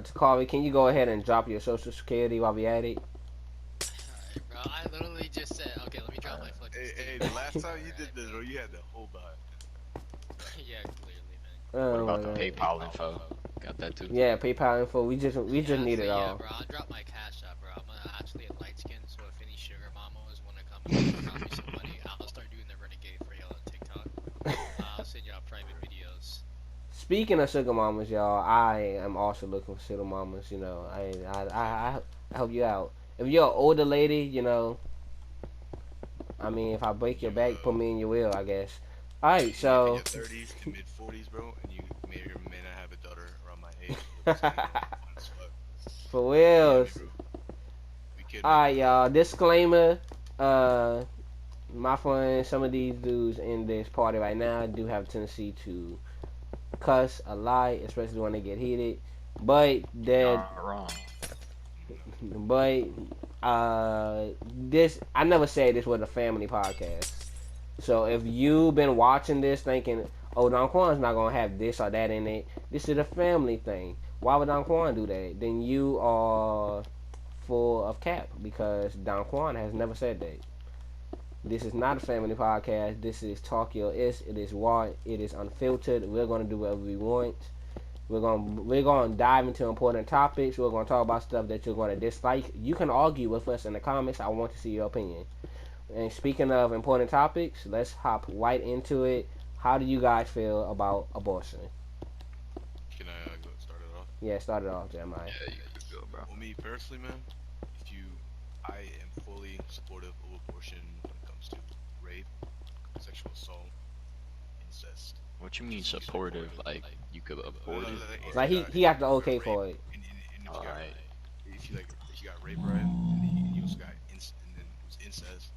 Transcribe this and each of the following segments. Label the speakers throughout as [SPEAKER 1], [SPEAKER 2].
[SPEAKER 1] Takari, can you go ahead and drop your social security while we at it?
[SPEAKER 2] Alright, bro. I literally just said, okay, let me drop my fucking
[SPEAKER 3] Hey,
[SPEAKER 2] stick.
[SPEAKER 3] the last time you did this, bro, you had the whole vibe.
[SPEAKER 2] Yeah, clearly, man.
[SPEAKER 4] What
[SPEAKER 1] Oh
[SPEAKER 4] about
[SPEAKER 1] my
[SPEAKER 4] the
[SPEAKER 1] god.
[SPEAKER 4] PayPal info? Got that too?
[SPEAKER 1] Yeah, PayPal info. We just need it
[SPEAKER 2] Yeah,
[SPEAKER 1] all.
[SPEAKER 2] bro. I'll drop my cash out, bro. I'm actually a light skin, so if any sugar mamas want to come and drop me some money, I'll start doing the renegade for y'all on TikTok. I'll send y'all private videos.
[SPEAKER 1] Speaking of sugar mamas, y'all, I am also looking for sugar mamas. You know, I help you out. If you're an older lady, you know, I mean, if I break your
[SPEAKER 3] You
[SPEAKER 1] back, put me in your will, I guess. All right,
[SPEAKER 3] in your
[SPEAKER 1] so
[SPEAKER 3] 30s to mid 40s, bro, and you may or may not have a daughter around my age. You'll be saying, bro, fun as fuck.
[SPEAKER 1] for
[SPEAKER 3] DM me,
[SPEAKER 1] reals.
[SPEAKER 3] bro. We kid
[SPEAKER 1] All
[SPEAKER 3] me.
[SPEAKER 1] right, y'all. Disclaimer. My friend, some of these dudes in this party right now do have a tendency to cuss a lot, especially when they get heated. But
[SPEAKER 4] You're
[SPEAKER 1] they're
[SPEAKER 4] not wrong.
[SPEAKER 3] No.
[SPEAKER 1] but this I never said this was a family podcast. So if you've been watching this thinking, oh, Don Juan's not gonna have this or that in it, this is a family thing. Why would Don Juan do that? Then you are full of cap because Don Juan has never said that. This is not a family podcast. This is Talk Your Is. It is raw. It is unfiltered. We're gonna do whatever we want. We're gonna dive into important topics. We're gonna talk about stuff that you're gonna dislike. You can argue with us in the comments. I want to see your opinion. And speaking of important topics, let's hop right into it. How do you guys feel about abortion?
[SPEAKER 3] Can I go start it off?
[SPEAKER 1] Yeah, start it off, Jeremiah.
[SPEAKER 4] Yeah, you could go, bro.
[SPEAKER 3] Well, me personally, man, if you, I am fully supportive of abortion when it comes to rape, sexual assault, incest.
[SPEAKER 4] What you mean supportive? Like you could afford it?
[SPEAKER 3] If
[SPEAKER 1] Like
[SPEAKER 3] you
[SPEAKER 1] he got the
[SPEAKER 3] got
[SPEAKER 1] okay
[SPEAKER 3] rape,
[SPEAKER 1] for it.
[SPEAKER 3] and if you got
[SPEAKER 4] Alright.
[SPEAKER 3] if you got rape, right, and you also got and then it was incest,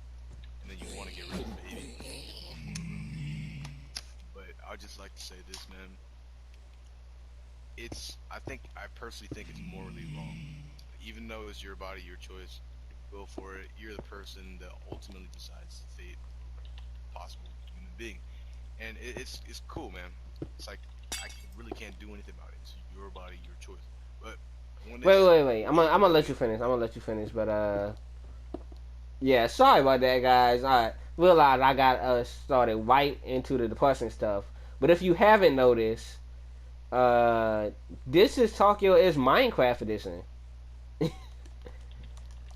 [SPEAKER 3] and then you want to get rid of the baby. But I just like to say this, man. I personally think it's morally wrong. Even though it's your body, your choice, go for it. You're the person that ultimately decides the fate of possible human being, and it's cool, man. It's like I really can't do anything about it. It's your body, your choice. But when
[SPEAKER 1] Wait. I'm gonna let you finish. But yeah, sorry about that, guys. I realized I got started right into the depressing stuff. But if you haven't noticed, this is Tokyo is Minecraft edition,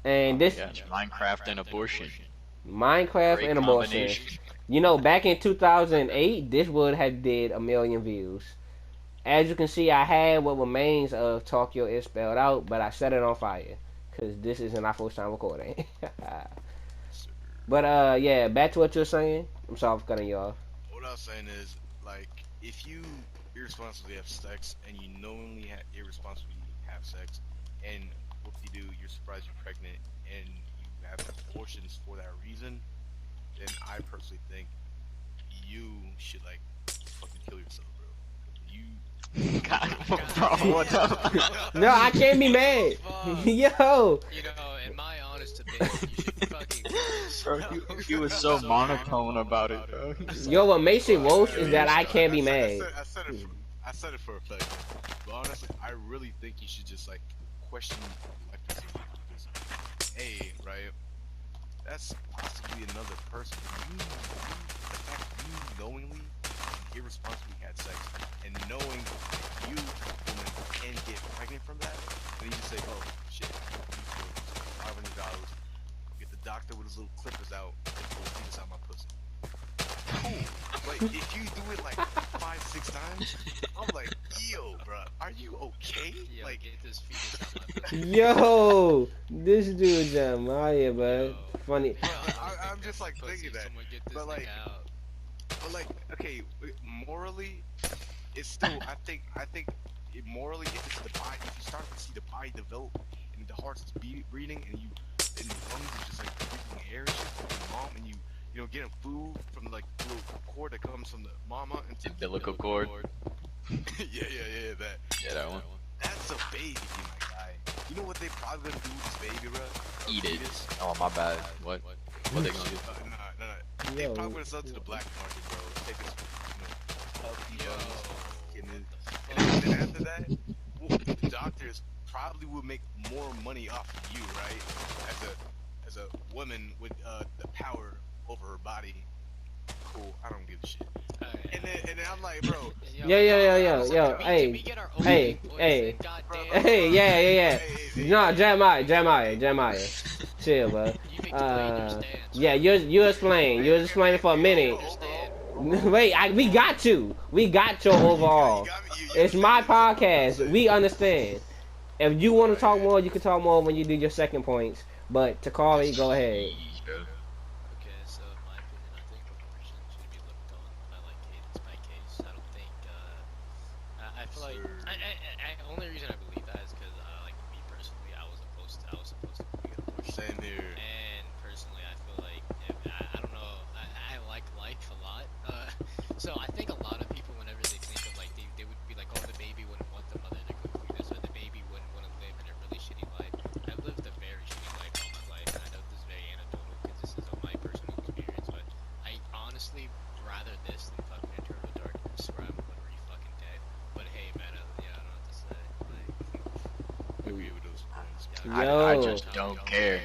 [SPEAKER 1] and this
[SPEAKER 4] Yeah, it's Minecraft and abortion.
[SPEAKER 1] Minecraft
[SPEAKER 4] Great
[SPEAKER 1] and abortion.
[SPEAKER 4] combination.
[SPEAKER 1] You know, back in 2008, this would have did 1 million views. As you can see, I had what remains of Tokyo is spelled out, but I set it on fire because this isn't our first time recording. But yeah, back to what you're saying. I'm sorry for cutting you off.
[SPEAKER 3] what I was saying is, like, if you irresponsibly have sex and you knowingly irresponsibly have sex, and what you do, you're surprised you're pregnant, and you have abortions for that reason, then I personally think you should like fucking kill yourself, bro.
[SPEAKER 4] Bro, what up?
[SPEAKER 1] No, I can't be mad.
[SPEAKER 2] Fuck.
[SPEAKER 1] Yo,
[SPEAKER 2] You know, in my honest opinion, you should fucking kill
[SPEAKER 4] Bro,
[SPEAKER 2] yourself.
[SPEAKER 4] he was so monotone about it, bro.
[SPEAKER 1] yo, what makes it worse is that I
[SPEAKER 3] No,
[SPEAKER 1] can't be
[SPEAKER 3] I
[SPEAKER 1] mad.
[SPEAKER 3] I said it for a fact. But honestly, I really think you should just like question your life decision because, A, right? That's possibly another person. The fact that you knowingly and irresponsibly had sex, and knowing that you, woman, can get pregnant from that, then you just say, oh shit, $500. Get the doctor with his little clippers out, pull this out my pussy. Cool. But if you do it like 5-6 times, I'm like, yo, bro, are you okay?
[SPEAKER 2] Yo,
[SPEAKER 3] Like,
[SPEAKER 2] get this fetus out my pussy.
[SPEAKER 1] Yo, this dude Jeremiah, bro.
[SPEAKER 2] Yo.
[SPEAKER 1] Funny.
[SPEAKER 3] bro,
[SPEAKER 2] Someone
[SPEAKER 3] I'm
[SPEAKER 2] get
[SPEAKER 3] just
[SPEAKER 2] this
[SPEAKER 3] like
[SPEAKER 2] pussy,
[SPEAKER 3] thinking that.
[SPEAKER 2] someone get this
[SPEAKER 3] But like,
[SPEAKER 2] nigga out.
[SPEAKER 3] okay, morally, it's still. I think morally, if it's the body, if you start to see the body develop and the heart's breathing, and the lungs are just like breathing air and shit from the mom, and you know, getting food from like the little cord that comes from the mama and
[SPEAKER 4] Umbilical cord.
[SPEAKER 3] yeah, that.
[SPEAKER 4] Yeah, that one.
[SPEAKER 3] That's a baby, my guy. You know what they probably gonna do with this baby, bro?
[SPEAKER 4] Eat it.
[SPEAKER 3] Fetus?
[SPEAKER 4] Oh, my bad. What? What they gonna do?
[SPEAKER 3] Nah. They
[SPEAKER 1] Yo.
[SPEAKER 3] probably gonna sell it to the black market, bro. Take us, healthy
[SPEAKER 2] Yo.
[SPEAKER 3] buns, and then after that, well, the doctors money off of you, right? As a woman with the power over her body. Cool, I don't give a shit. And then I'm like, bro.
[SPEAKER 1] Yo,
[SPEAKER 2] Can we get our own
[SPEAKER 1] hey,
[SPEAKER 2] voice
[SPEAKER 1] hey,
[SPEAKER 2] in? Goddamn.
[SPEAKER 1] hey, yeah.
[SPEAKER 3] Hey,
[SPEAKER 1] No, Jeremiah. Chill, bro.
[SPEAKER 2] You need to play your stance.
[SPEAKER 1] Yeah, you explain for a minute. Wait, we got you. We got your overall. It's my podcast. We understand. If you want to talk more, you can talk more when you do your second points. But Takari, go ahead.
[SPEAKER 2] Okay, so in my opinion, I think abortion should be looked on like case by case. I don't think. I feel like only reason I believe that is because like me personally, I was supposed to get abortion.
[SPEAKER 3] Same here.
[SPEAKER 2] And personally, I feel like if, I don't know. I like life a lot. So I think a lot of people, whenever they think of like they would be like, oh, the baby wouldn't want the mother to go through this, or the baby wouldn't want to live in a really shitty life. I've lived a very shitty life all my life, and I know this is very anecdotal because this is my personal experience, but I honestly rather this than fucking Eternal Darkness where I'm literally fucking dead. But hey, man, yeah, I don't know what to say. Like,
[SPEAKER 3] I agree with those points.
[SPEAKER 4] I just don't care.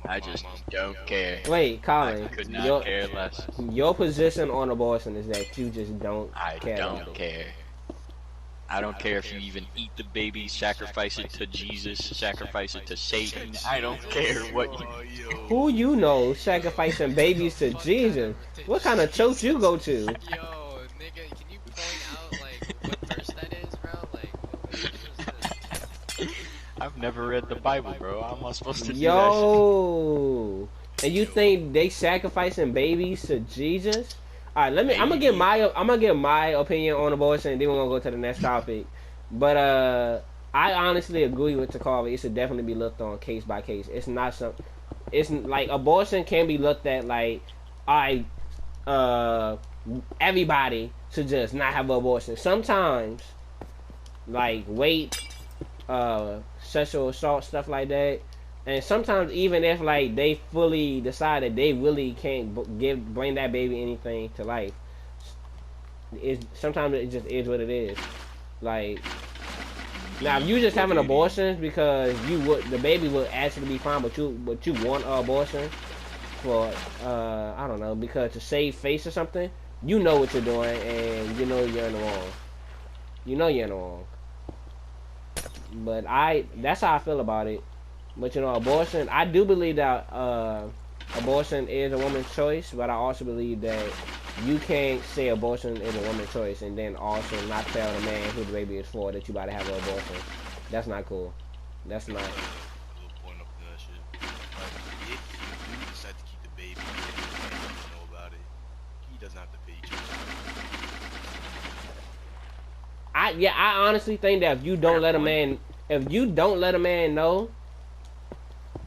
[SPEAKER 4] I just don't care.
[SPEAKER 1] Wait, Collin.
[SPEAKER 4] I could not care less.
[SPEAKER 1] Your position on abortion is that you just don't care.
[SPEAKER 4] I don't care. I don't care if you even eat the baby, sacrifice it to Jesus, sacrifice it to Satan. I don't care what you.
[SPEAKER 1] Who you know sacrificing babies to Jesus? What kind of church you go to?
[SPEAKER 2] yo, nigga, can you point out like what verse that is, bro? Like, what is this?
[SPEAKER 4] I've never read the Bible, bro. How am I supposed to do that?
[SPEAKER 1] Yo, and you think they sacrificing babies to Jesus? All right, I'm gonna give my opinion on abortion, and then we're gonna go to the next topic. But I honestly agree with Takari. It should definitely be looked on case by case. It's not some. It's like abortion can be looked at like, everybody should just not have an abortion. Sometimes, like rape, sexual assault, stuff like that. And sometimes even if like they fully decide that they really can't bring that baby anything to life, sometimes it just is what it is. Like now, if you just having abortions because the baby would actually be fine, but you want an abortion for I don't know, because to save face or something, you know what you're doing and you know you're in the wrong. You know you're in the wrong. But that's how I feel about it. But you know, abortion, I do believe that abortion is a woman's choice, but I also believe that you can't say abortion is a woman's choice and then also not tell the man who the baby is for that you about to have an abortion. That's not cool. That's not.
[SPEAKER 3] A little point up to that shit. Like, if you do decide to keep the baby and he doesn't know about it, he doesn't have to pay you.
[SPEAKER 1] I honestly think that if you don't let a man know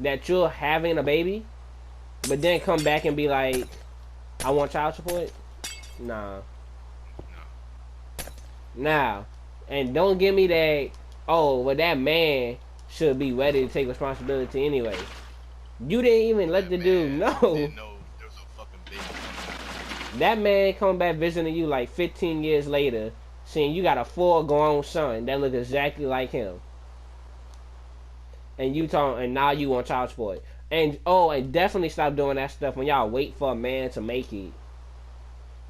[SPEAKER 1] that you're having a baby, but then come back and be like, I want child support? Nah. And don't give me that, oh, well, that man should be ready to take responsibility anyway. You didn't even let the dude know.
[SPEAKER 3] Didn't know there was a fucking baby.
[SPEAKER 1] That man come back visiting you like 15 years later, saying you got a full-grown son that look exactly like him. And now you want child support. And definitely stop doing that stuff when y'all wait for a man to make it.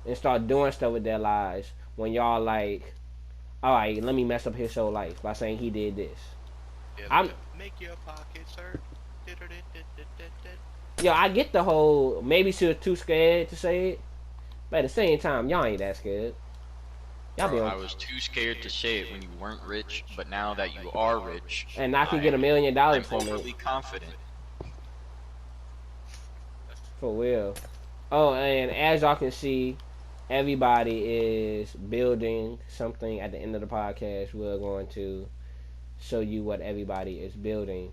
[SPEAKER 1] And start doing stuff with their lives when y'all like, alright, let me mess up his whole life by saying he did this.
[SPEAKER 3] Yeah, make your pockets hurt.
[SPEAKER 1] Yo, I get the whole, maybe she was too scared to say it. But at the same time, y'all ain't that scared.
[SPEAKER 4] Bro, I was too scared to say it when you weren't rich, but now that you are rich,
[SPEAKER 1] and I can get $1 million from it.
[SPEAKER 4] I'm overly confident.
[SPEAKER 1] For real. Oh, and as y'all can see, everybody is building something. At the end of the podcast, we're going to show you what everybody is building.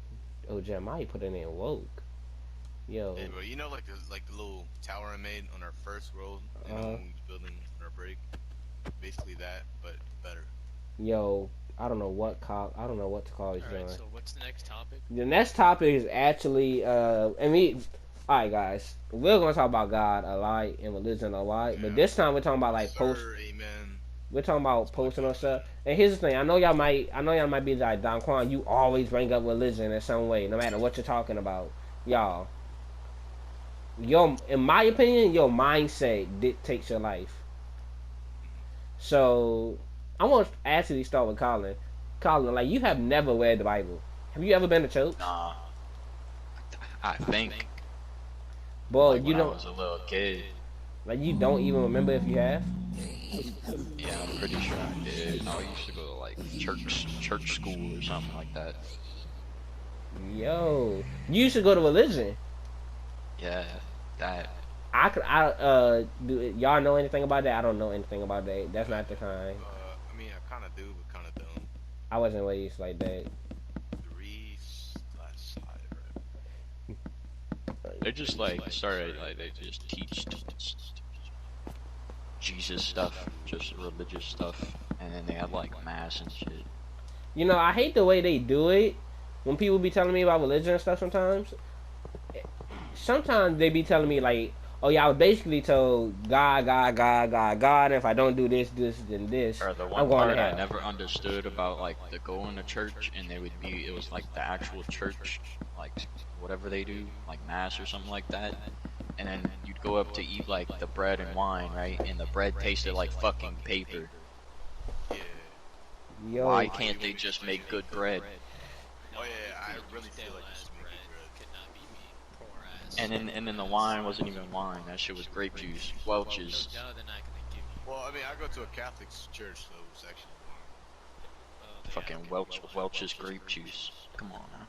[SPEAKER 1] Oh, Jeremiah put it in woke. Yo.
[SPEAKER 3] Hey, bro, you know like the little tower I made on our first road, when we was building our break. Basically that, but better.
[SPEAKER 1] Yo, I don't know what to call it.
[SPEAKER 2] Alright, so what's the next topic?
[SPEAKER 1] The next topic is actually alright guys, we're gonna talk about God a lot and religion a lot, but this time we're talking about like
[SPEAKER 3] Amen.
[SPEAKER 1] We're talking about posting on stuff. And here's the thing: I know y'all might be like, Don Quan, you always bring up religion in some way, no matter what you're talking about. Y'all, in my opinion, your mindset dictates your life. So I want to actually start with Collin. Collin, like you have never read the Bible. Have you ever been to church?
[SPEAKER 4] Nah, I think.
[SPEAKER 1] Bro,
[SPEAKER 4] Like
[SPEAKER 1] you
[SPEAKER 4] when I
[SPEAKER 1] don't
[SPEAKER 4] was a little kid.
[SPEAKER 1] like you don't even remember if you have.
[SPEAKER 4] Yeah, I'm pretty sure I did. I used to go to like church school or something like that.
[SPEAKER 1] Yo, you used to go to religion.
[SPEAKER 4] Yeah, that.
[SPEAKER 1] Do y'all know anything about that? I don't know anything about that. That's not the kind.
[SPEAKER 3] I mean, I kind of do, but kind of don't.
[SPEAKER 1] I wasn't raised like that.
[SPEAKER 3] 3/5, right?
[SPEAKER 4] They just like started like they just teach Jesus stuff, just religious stuff, and then they had like mass and shit.
[SPEAKER 1] You know, I hate the way they do it. When people be telling me about religion and stuff, sometimes they be telling me like, "Oh yeah, I was basically told God, God, God, God, God. And if I don't do this, this, then this,
[SPEAKER 4] Or the
[SPEAKER 1] I'm
[SPEAKER 4] one
[SPEAKER 1] going
[SPEAKER 4] part
[SPEAKER 1] to
[SPEAKER 4] I
[SPEAKER 1] hell."
[SPEAKER 4] never understood about like the going to church, and they would be it was like the actual church, like whatever they do, like mass or something like that. And then you'd go up to eat like the bread and wine, right? And the bread tasted like fucking paper.
[SPEAKER 3] Yeah.
[SPEAKER 1] Yo,
[SPEAKER 4] Why can't they just make good bread?
[SPEAKER 3] Oh yeah, I really feel like this is making bread.
[SPEAKER 2] Could not be me. Poor ass.
[SPEAKER 4] And then the wine wasn't even wine. That shit was grape juice, Welch's.
[SPEAKER 2] No, they're not gonna give you.
[SPEAKER 3] Well, I mean, I go to a Catholic church, so it's actually
[SPEAKER 2] They
[SPEAKER 4] Fucking
[SPEAKER 2] have
[SPEAKER 4] Welch's grape juice. Come on now.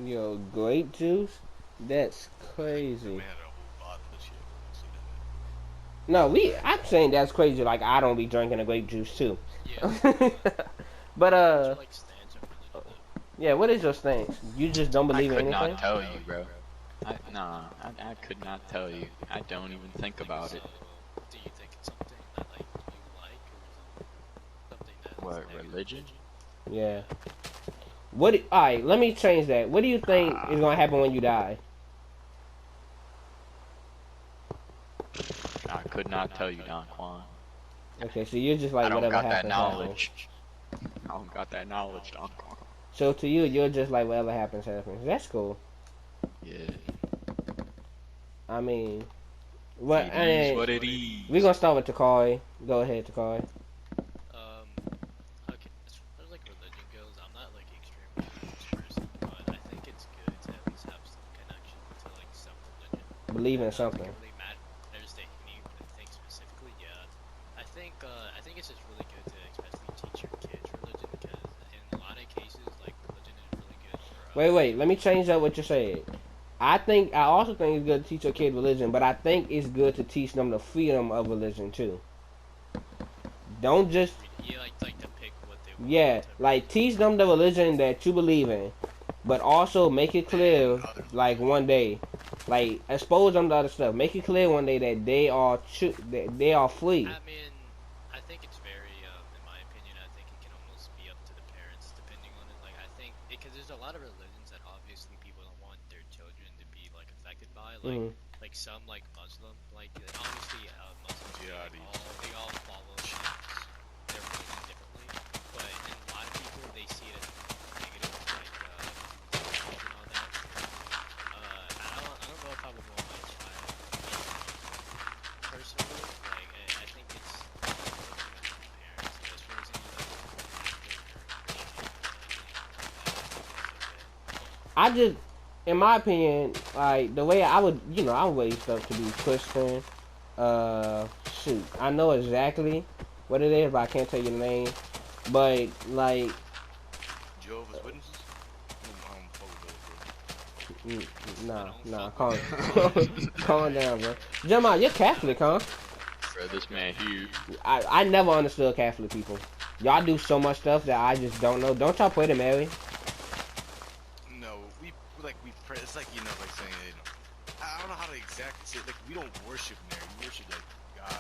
[SPEAKER 1] yo, grape juice? That's crazy.
[SPEAKER 3] man had a whole bottle of shit. See that?
[SPEAKER 1] No, I'm saying that's crazy. Like I don't be drinking the grape juice too.
[SPEAKER 2] Yeah.
[SPEAKER 1] But
[SPEAKER 2] What's your, like, stance on religion, though?
[SPEAKER 1] yeah. What is your stance? You just don't
[SPEAKER 4] I
[SPEAKER 1] believe in
[SPEAKER 4] could
[SPEAKER 1] anything?
[SPEAKER 4] not tell you, bro. I could not tell you. I don't even think about it.
[SPEAKER 2] So, do you think it's something that like you like, or is it something that
[SPEAKER 4] What,
[SPEAKER 2] negative?
[SPEAKER 4] religion?
[SPEAKER 1] Yeah. All right, let me change that. What do you think is gonna happen when you die?
[SPEAKER 4] I could not tell you, Don Juan.
[SPEAKER 1] Okay, so you're just
[SPEAKER 4] I
[SPEAKER 1] like
[SPEAKER 4] don't
[SPEAKER 1] whatever
[SPEAKER 4] got that
[SPEAKER 1] happens. Happens.
[SPEAKER 4] knowledge. I don't got that knowledge, Don Juan.
[SPEAKER 1] So to you, you're just like whatever happens, happens. That's cool.
[SPEAKER 4] Yeah.
[SPEAKER 1] I mean, what?
[SPEAKER 4] It is what it is.
[SPEAKER 1] We're gonna start with Takari. Go ahead, Takari.
[SPEAKER 2] Okay, as far as like religion goes, I'm not like extremely religious person, but I think it's good to at least have some connection to like some religion.
[SPEAKER 1] Believe in
[SPEAKER 2] I don't
[SPEAKER 1] something.
[SPEAKER 2] think it really matters to anything specifically. Yeah, I think it's just really good to especially teach your kids religion because in a lot of cases, like religion is really good for.
[SPEAKER 1] Wait. Let me change up what you said. I also think it's good to teach your kid religion, but I think it's good to teach them the freedom of religion too. Don't just
[SPEAKER 2] Yeah, like to pick what they want.
[SPEAKER 1] yeah, like teach them the religion that you believe in, but also make it clear, like one day, like expose them to other stuff. Make it clear one day that they are free.
[SPEAKER 2] I mean, I think it's very, in my opinion, I think it can almost be up to the parents depending on it. Like, I think, because there's a lot of religions that obviously people don't want their children to be, like, affected by. Like, like some, like, Muslim, like, obviously, Muslims, they all follow their religion differently. But in a lot of people, they see it as negative, like, and all that. I don't know if I would want my child personally, like, I think it's parents, as far as
[SPEAKER 1] I just, in my opinion, like the way I would, I'm raised up to be Christian. Shoot, I know exactly what it is, but I can't tell you the name. But like,
[SPEAKER 3] Jehovah's Witnesses?
[SPEAKER 1] nah, calm down, bro. Jamal, you're Catholic, huh?
[SPEAKER 4] Bro, this man here.
[SPEAKER 1] I never understood Catholic people. Y'all do so much stuff that I just don't know. Don't y'all pray to Mary?
[SPEAKER 3] No, we pray. It's like like saying I don't know how to exactly say it. Like we don't worship Mary. We worship like God,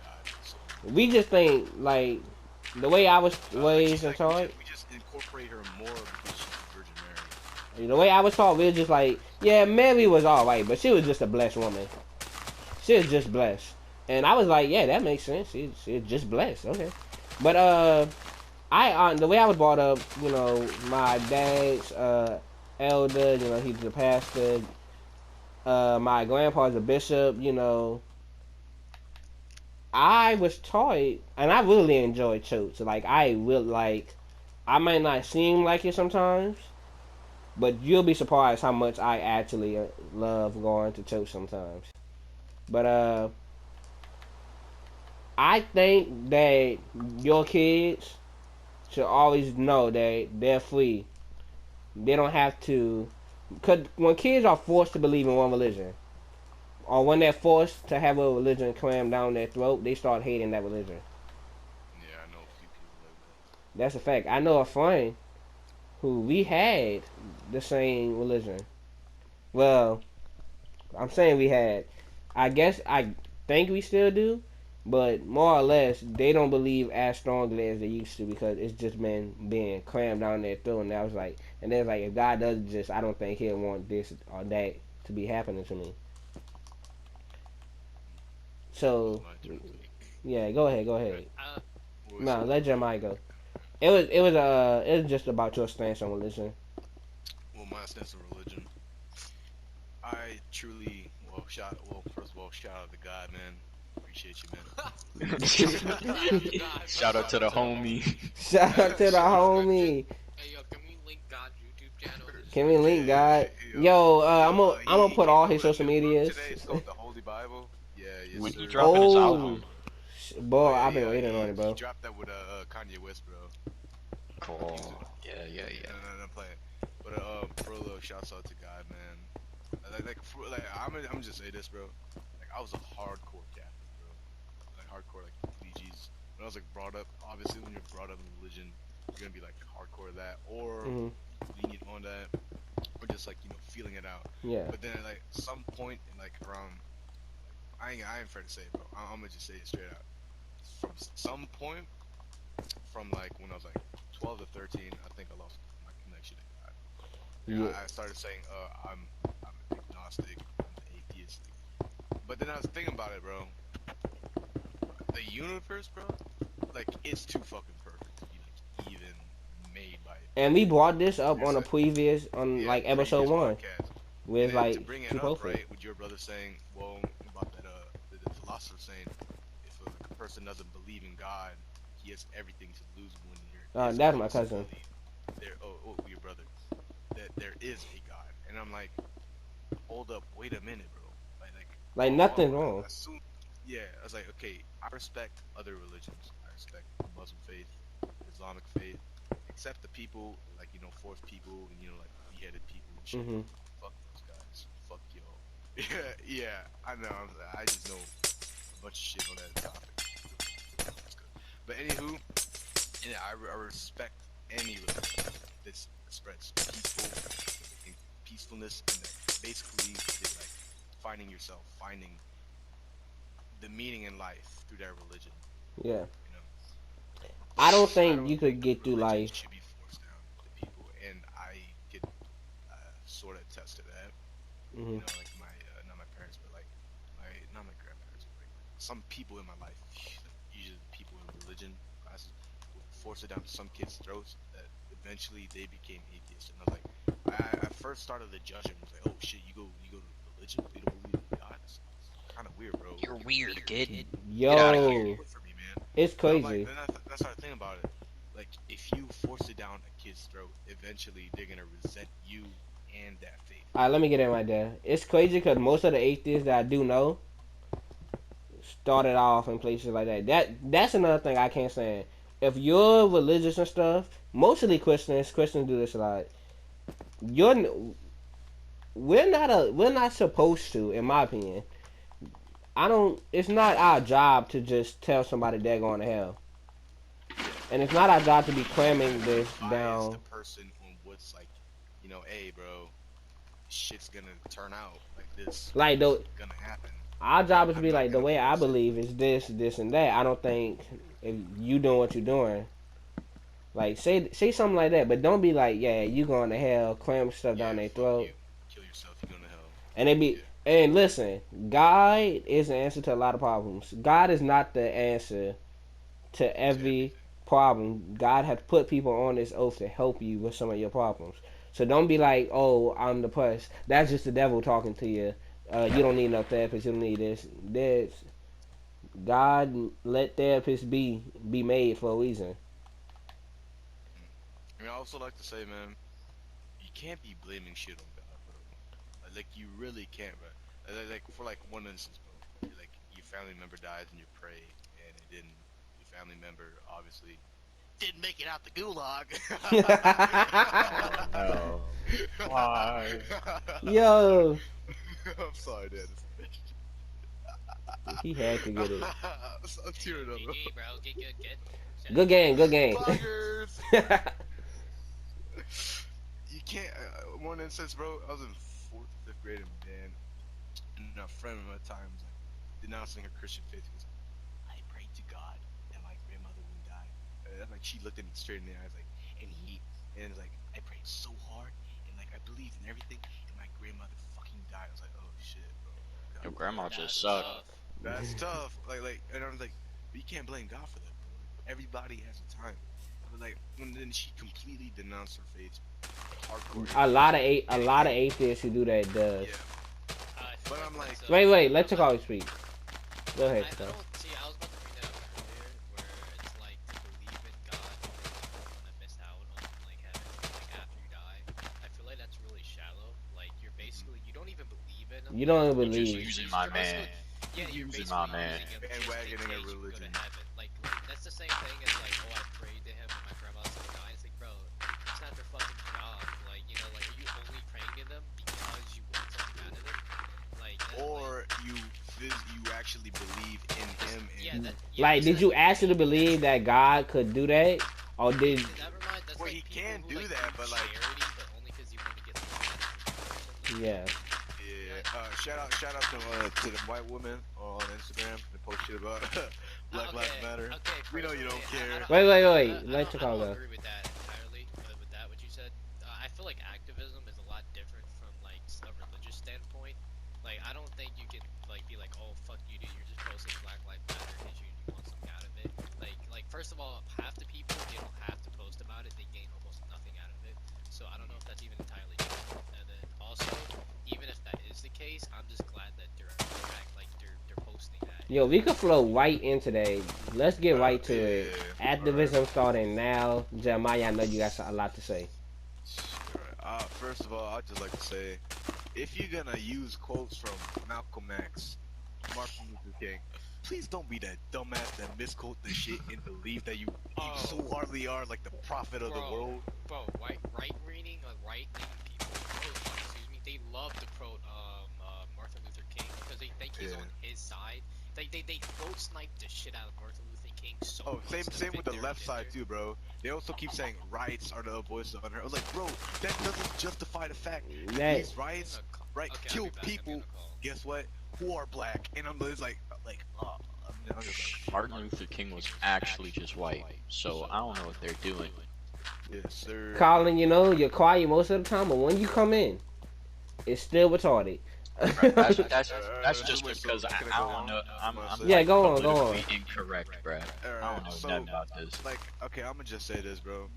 [SPEAKER 3] God. So,
[SPEAKER 1] We just think like the way I was raised and taught.
[SPEAKER 3] we just incorporate her more because she's the Virgin Mary.
[SPEAKER 1] The way I was taught, we were just like, yeah, Mary was alright, but she was just a blessed woman. She was just blessed. And I was like, yeah, that makes sense. She's just blessed. Okay. But the way I was brought up, you know, my dad's elder, you know, he's the pastor. My grandpa's a bishop, you know. I was taught, and I really enjoy church. Like I might not seem like it sometimes, but you'll be surprised how much I actually love going to church sometimes. But I think that your kids should always know that they're free. They don't have to. Cause when kids are forced to believe in one religion, or when they're forced to have a religion crammed down their throat, they start hating that religion.
[SPEAKER 3] Yeah, I know a few people like that.
[SPEAKER 1] That's a fact. I know a friend who we had the same religion. Well, I'm saying we had. I guess I think we still do, but more or less they don't believe as strongly as they used to because it's just been being crammed down their throat. And I was like, and then it's like, if God does exist, I don't think He'll want this or that to be happening to me. So
[SPEAKER 3] My turn to speak.
[SPEAKER 1] yeah, go ahead, go
[SPEAKER 3] Right.
[SPEAKER 1] ahead.
[SPEAKER 3] What was
[SPEAKER 1] No,
[SPEAKER 3] it?
[SPEAKER 1] let Jeremiah go. It was just about your stance on religion.
[SPEAKER 3] Well, my stance on religion. I truly, first of all, shout out to God, man. Appreciate you, man.
[SPEAKER 4] Shout out to the homie.
[SPEAKER 1] Shout out to the homie.
[SPEAKER 2] Hey yo, can we link God's YouTube channel?
[SPEAKER 1] Can we link God?
[SPEAKER 3] Yo,
[SPEAKER 1] Yo, I'm
[SPEAKER 3] yo,
[SPEAKER 1] gonna
[SPEAKER 3] he
[SPEAKER 1] put all
[SPEAKER 3] came
[SPEAKER 1] his
[SPEAKER 3] out with
[SPEAKER 1] social
[SPEAKER 3] a new book
[SPEAKER 1] medias.
[SPEAKER 3] today. It's called the Holy Bible. Yeah, yes,
[SPEAKER 4] When
[SPEAKER 3] sir.
[SPEAKER 4] he dropping his
[SPEAKER 1] Oh,
[SPEAKER 4] album.
[SPEAKER 1] boy,
[SPEAKER 3] Yeah,
[SPEAKER 1] I've been
[SPEAKER 3] yeah,
[SPEAKER 1] waiting on it,
[SPEAKER 3] He
[SPEAKER 1] bro.
[SPEAKER 3] dropped that with Kanye West, bro.
[SPEAKER 4] Cool. Yeah.
[SPEAKER 3] No, I'm playing. But for a little shouts out to God, man. I'm just say this, bro. Like I was a hardcore Catholic, bro. Like hardcore, like BGs. When I was like brought up, obviously when you're brought up in religion, you're gonna be like hardcore that, or
[SPEAKER 1] Hmm.
[SPEAKER 3] lenient on that, or just like feeling it out.
[SPEAKER 1] Yeah.
[SPEAKER 3] But then at like some point in like around, I ain't afraid to say it, bro. I'm gonna just say it straight out. From some point, from like when I was like 12 to 13, I think I lost my connection to God.
[SPEAKER 1] Yeah.
[SPEAKER 3] I started saying, I'm agnostic, I'm atheist. But then I was thinking about it, bro. The universe, bro, like it's too fucking perfect to be like even made by it.
[SPEAKER 1] And we brought this up on a
[SPEAKER 3] Like,
[SPEAKER 1] previous, on like episode
[SPEAKER 3] previous
[SPEAKER 1] 1,
[SPEAKER 3] podcast.
[SPEAKER 1] with
[SPEAKER 3] And then to
[SPEAKER 1] like
[SPEAKER 3] bring it
[SPEAKER 1] two
[SPEAKER 3] up,
[SPEAKER 1] perfect.
[SPEAKER 3] right, with your brother saying, well, about that, the philosopher saying, if a person doesn't believe in God, he has everything to lose when
[SPEAKER 1] That's my cousin.
[SPEAKER 3] Your brother, that there is a God, and I'm like, hold up, wait a minute, bro,
[SPEAKER 1] Like nothing wrong.
[SPEAKER 3] yeah, I was like, okay, I respect other religions, I respect the Muslim faith, Islamic faith, except the people like forced people and like beheaded people and shit.
[SPEAKER 1] Hmm.
[SPEAKER 3] Fuck those guys. Fuck y'all. Yeah, I know. I just know a bunch of shit on that topic. That's good. But anywho, yeah, I respect any religion that spreads peacefulness, and that basically is like finding yourself, finding the meaning in life through that religion.
[SPEAKER 1] Yeah.
[SPEAKER 3] You know,
[SPEAKER 1] I don't
[SPEAKER 3] I
[SPEAKER 1] think
[SPEAKER 3] don't
[SPEAKER 1] you could
[SPEAKER 3] think
[SPEAKER 1] get through
[SPEAKER 3] religion
[SPEAKER 1] life.
[SPEAKER 3] should be forced down to people, and I could sort of attest to that.
[SPEAKER 1] Hmm.
[SPEAKER 3] Like my not my parents, but like not my grandparents, but like some people in my life, usually people in religion classes, would force it down to some kids' throats that eventually they became atheists. And I was like, I first started to judge them. I was like, oh shit, you go to religion, but you don't believe in God. It's kind of weird, bro.
[SPEAKER 4] You're weird, kid.
[SPEAKER 1] Yo,
[SPEAKER 4] Get outta
[SPEAKER 3] Weird
[SPEAKER 4] here.
[SPEAKER 3] for me, man.
[SPEAKER 1] it's
[SPEAKER 3] But I'm like,
[SPEAKER 1] crazy.
[SPEAKER 3] then I started thinking about it. Like, if you force it down a kid's throat, eventually they're gonna resent you and that faith.
[SPEAKER 1] Alright, let me get in right there. It's crazy because most of the atheists that I do know started off in places like that. That's another thing I can't stand. If you're religious and stuff, mostly Christians do this a lot. You're we're not supposed to, in my opinion. I don't. It's not our job to just tell somebody they're going to hell, and it's not our job to be cramming this
[SPEAKER 3] Bias
[SPEAKER 1] down.
[SPEAKER 3] the person on what's like, hey, bro, shit's gonna turn out like this.
[SPEAKER 1] Like
[SPEAKER 3] It's
[SPEAKER 1] the
[SPEAKER 3] gonna happen.
[SPEAKER 1] our job is to
[SPEAKER 3] I'm
[SPEAKER 1] be
[SPEAKER 3] not
[SPEAKER 1] like, the
[SPEAKER 3] gonna
[SPEAKER 1] way I
[SPEAKER 3] force it.
[SPEAKER 1] believe is this, and that. I don't think if you doing what you're doing, like say something like that, but don't be like, yeah, you going to hell, cram stuff down their
[SPEAKER 3] Fuck
[SPEAKER 1] throat,
[SPEAKER 3] you. Kill yourself. You're going to hell.
[SPEAKER 1] and they be
[SPEAKER 3] Yeah.
[SPEAKER 1] And listen, God is the answer to a lot of problems. God is not the answer to every problem. God has put people on this earth to help you with some of your problems. So don't be like, oh, I'm depressed. That's just the devil talking to you. You don't need no therapist. You don't need this. This God let therapists be made for a reason.
[SPEAKER 3] I mean, I also like to say, man, you can't be blaming shit on God, bro. Like you really can't, bro. Like for like one instance, bro. Like your family member dies and you pray, and it didn't. Your family member obviously didn't make it out the gulag.
[SPEAKER 4] Oh no. Why?
[SPEAKER 1] Yo,
[SPEAKER 3] I'm sorry, Dad.
[SPEAKER 1] he had to get it.
[SPEAKER 3] I'm tearing up.
[SPEAKER 2] GG, bro. Get.
[SPEAKER 1] Good game, good game.
[SPEAKER 3] Buggers. You can't. One instance, bro. I was in 4th, 5th grade, and a friend of my time was like denouncing her Christian faith. He was like, I prayed to God that my grandmother wouldn't die. And like she looked at me straight in the eyes, like, and it's like, I prayed so hard, and like I believed in everything, and my grandmother fucking died. I was like, oh shit, bro. God,
[SPEAKER 4] Your grandma
[SPEAKER 2] That's
[SPEAKER 4] just sucked.
[SPEAKER 2] tough.
[SPEAKER 3] that's tough. And I was like, but you can't blame God for that, bro. Everybody has a time. But like, and then she completely denounced her faith. Hardcore.
[SPEAKER 1] a lot of atheists who do that does.
[SPEAKER 3] Yeah.
[SPEAKER 2] I feel
[SPEAKER 3] But I'm like,
[SPEAKER 2] that's,
[SPEAKER 1] Wait, let Takari speak. Go
[SPEAKER 2] I
[SPEAKER 1] ahead,
[SPEAKER 2] don't
[SPEAKER 1] Takari.
[SPEAKER 2] see. I was about to bring that up earlier, where it's like to believe in God, you're gonna miss out on like heaven, like after you die. I feel like that's really shallow. Like you're basically you don't even believe in him.
[SPEAKER 1] You don't
[SPEAKER 4] You're just
[SPEAKER 1] believe.
[SPEAKER 4] using my
[SPEAKER 2] You're
[SPEAKER 4] man.
[SPEAKER 2] basically- Yeah, you're
[SPEAKER 4] Using
[SPEAKER 2] basically
[SPEAKER 4] my man.
[SPEAKER 2] using him just in
[SPEAKER 3] Bandwagoning a
[SPEAKER 2] case you go
[SPEAKER 3] religion.
[SPEAKER 2] to heaven. Like that's the same thing as like, oh, I prayed to him and my grandma's gonna die. It's like, bro, it's not their fucking job. Like, you know, like are you only praying to them because you want something out of them? Like, that's
[SPEAKER 3] Or you actually believe in him. And
[SPEAKER 1] Like, did you actually believe that God could do that, or did?
[SPEAKER 2] Never mind. That's
[SPEAKER 3] Well,
[SPEAKER 2] like
[SPEAKER 3] he
[SPEAKER 2] people
[SPEAKER 3] can
[SPEAKER 2] who,
[SPEAKER 3] do
[SPEAKER 2] like,
[SPEAKER 3] that, but, like-
[SPEAKER 2] charity, but only because you want to get something out of it.
[SPEAKER 1] Yeah.
[SPEAKER 3] Yeah. Shout out to the white woman on Instagram that post shit about Black Lives Matter.
[SPEAKER 2] Okay,
[SPEAKER 3] We know you don't care.
[SPEAKER 1] Wait.
[SPEAKER 2] I
[SPEAKER 1] Let
[SPEAKER 2] don't
[SPEAKER 1] Takari go.
[SPEAKER 2] agree with that entirely. With that, what you said, I feel like activism is a lot different from like a religious standpoint. Like, I don't think you can like be like, oh fuck you, dude, you're just posting Black Lives Matter because you want something out of it. Like first of all, half the people they don't have to post about it; they gain almost nothing out of it. So I don't know if that's even entirely true. And then also, even if that is the case, I'm just glad that they're posting that.
[SPEAKER 1] Yo, we could flow right into that. Let's get right to it.
[SPEAKER 3] Yeah.
[SPEAKER 1] Activism starting now. Jeremiah, I know you got a lot to say.
[SPEAKER 3] First of all, I'd just like to say, if you're gonna use quotes from Malcolm X, Martin Luther King, please don't be that dumbass that misquote the shit and believe that you so hardly are like the prophet of the world.
[SPEAKER 2] Bro, right-leaning people, excuse me, they love to quote Martin Luther King because they think he's on his side. They quote snipe the shit out of Martin Luther King so
[SPEAKER 3] Oh,
[SPEAKER 2] much
[SPEAKER 3] same
[SPEAKER 2] to
[SPEAKER 3] with the
[SPEAKER 2] fit
[SPEAKER 3] left
[SPEAKER 2] their
[SPEAKER 3] side too, bro. They also keep saying rights are the voice of unheard. I was like, bro, that doesn't justify the fact that
[SPEAKER 1] That-
[SPEAKER 3] these rights, right,
[SPEAKER 2] Okay,
[SPEAKER 3] kill
[SPEAKER 2] I'll be back, I'm
[SPEAKER 3] people.
[SPEAKER 2] gonna call.
[SPEAKER 3] Guess what? Who are black? And I'm just like, I'm just like,
[SPEAKER 4] Martin Luther King was actually just white, so I don't know what they're doing.
[SPEAKER 3] yes, sir.
[SPEAKER 1] Collin, you know, you're quiet most of the time, but when you come in, it's still retarded.
[SPEAKER 4] That's just
[SPEAKER 3] Wait, so
[SPEAKER 4] because I
[SPEAKER 3] can I go
[SPEAKER 4] don't
[SPEAKER 3] on?
[SPEAKER 4] know. I'm
[SPEAKER 1] Yeah,
[SPEAKER 4] like,
[SPEAKER 1] go on.
[SPEAKER 4] politically incorrect, bruh. I
[SPEAKER 3] Alright,
[SPEAKER 4] don't know
[SPEAKER 3] so,
[SPEAKER 4] nothing about this.
[SPEAKER 3] like, okay, I'm gonna just say this, bro.